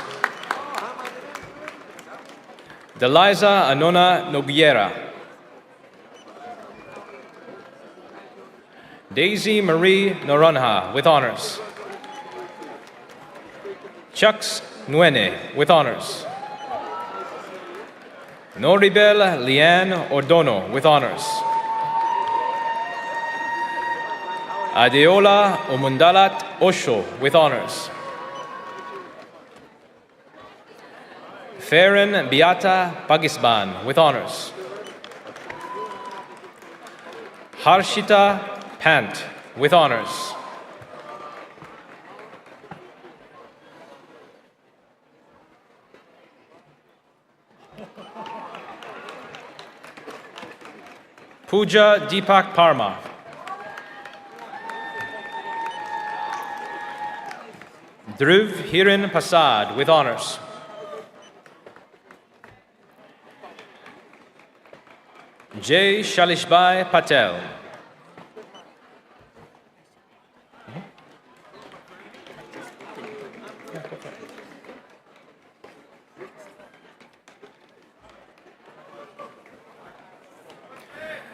Deliza Anona Noguera. Daisy Marie Noronha, with honors. Chucks Nwene, with honors. Noribel Liane Ordono, with honors. Adeola Omundalat Osho, with honors. Farron Beata Pagisban, with honors. Harshita Pant, with honors. Pooja Deepak Parma. Dhruv Hiren Prasad, with honors. Jay Shalishbai Patel.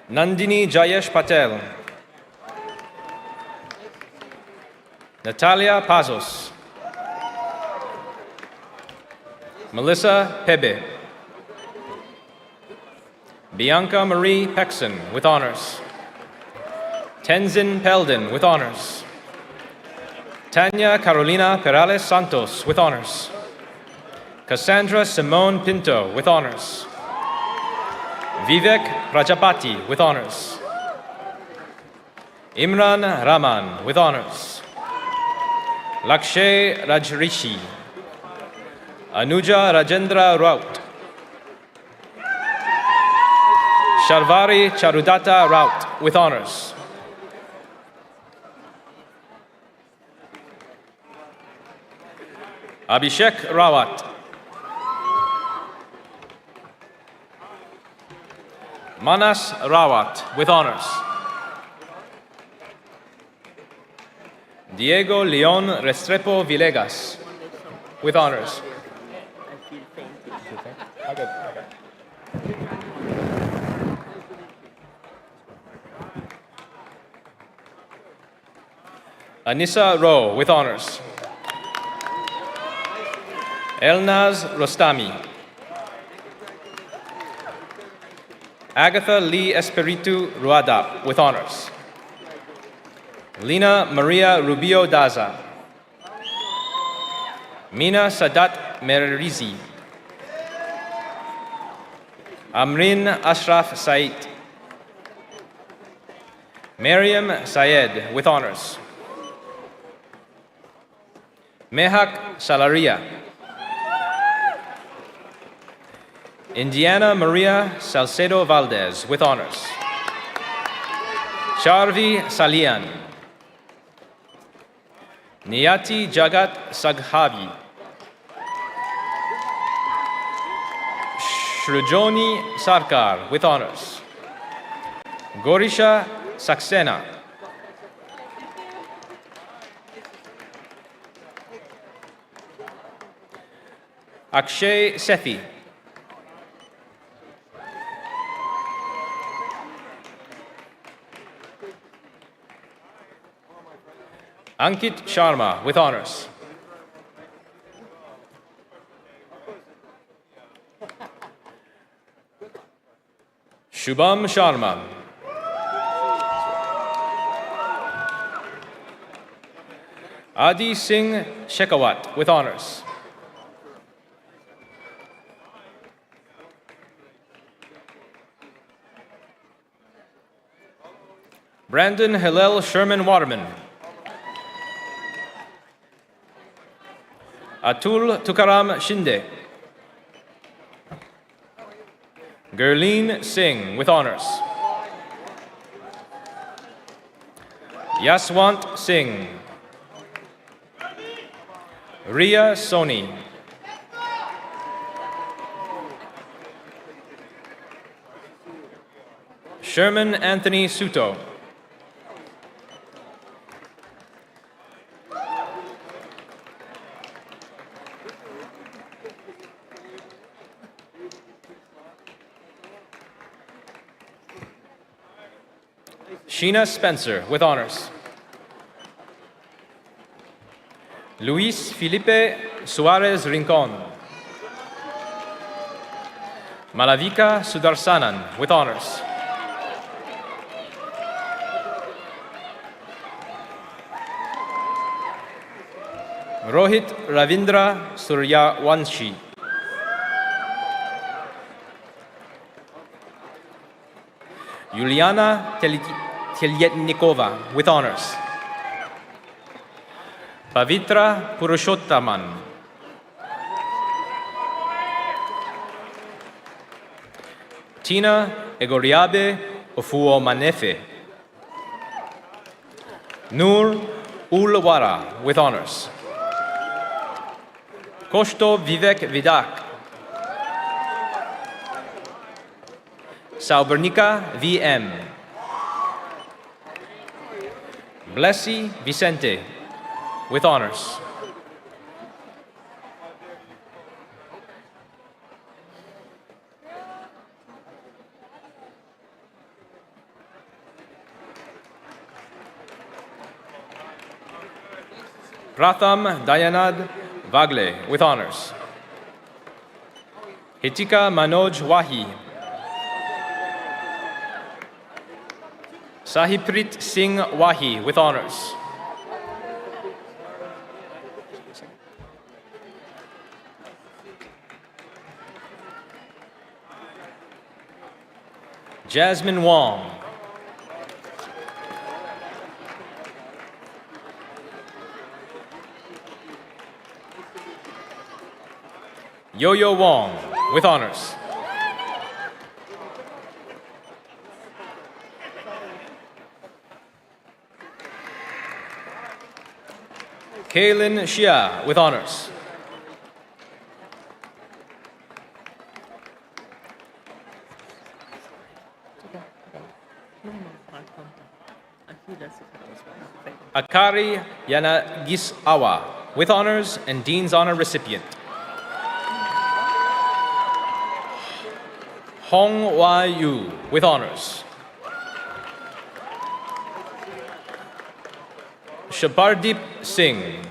Nandini Jayesh Patel. Natalia Pazos. Melissa Pebe. Bianca Marie Pexon, with honors. Tenzin Peldon, with honors. Tanya Carolina Perales Santos, with honors. Cassandra Simone Pinto, with honors. Vivek Prajapati, with honors. Imran Rahman, with honors. Lakshay Rajrishi. Anuja Rajendra Raut. Sharvari Charudata Raut, with honors. Abhishek Rawat. Manas Rawat, with honors. Diego Leon Restrepo Villegas, with honors. Anissa Rowe, with honors. Elnaz Rostami. Agatha Lee Espiritu Ruada, with honors. Lina Maria Rubio Daza. Mina Sadat Merrizi. Amrin Ashraf Said. Mariam Syed, with honors. Mehak Salaria. Indiana Maria Salcedo Valdez, with honors. Charvi Salian. Niyati Jagat Saghavi. Shrujoni Sarkar, with honors. Gorisha Saxena. Akshay Sethi. Ankit Sharma, with honors. Shubham Sharma. Adi Singh Shekhawat, with honors. Brandon Hillel Sherman Waterman. Atul Tukaram Shinde. Gurleen Singh, with honors. Yaswant Singh. Ria Soni. Sherman Anthony Suto. Sheena Spencer with honors. Luis Felipe Suarez Rincon. Malavika Sudarsanan with honors. Rohit Ravindra Suryawanshi. Yuliana Telyetnikova with honors. Pavitra Purushottaman. Tina Egoriabe Ofuo Manefe. Nur Ulwara with honors. Koshto Vivek Vidak. Saubernica VM. Blessy Vicente with honors. Pratham Dayanad Vagle with honors. Hitika Manoj Wahi. Sahiprit Singh Wahi with honors. Jasmine Wong. Yo-Yo Wong with honors. Kaylin Shia with honors. Akari Yanagisawa with honors and Dean's Honor recipient. Hong Wai Yu with honors. Shabardip Singh.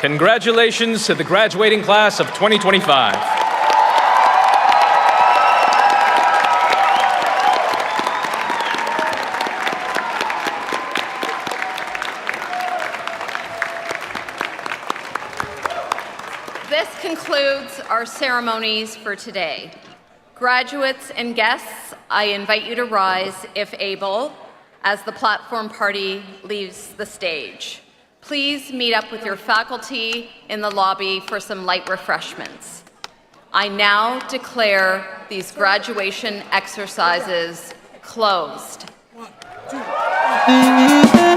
Congratulations to the graduating class of 2025. This concludes our ceremonies for today. Graduates and guests, I invite you to rise, if able, as the platform party leaves the stage. Please meet up with your faculty in the lobby for some light refreshments. I now declare these graduation exercises closed. 1, 2, 3.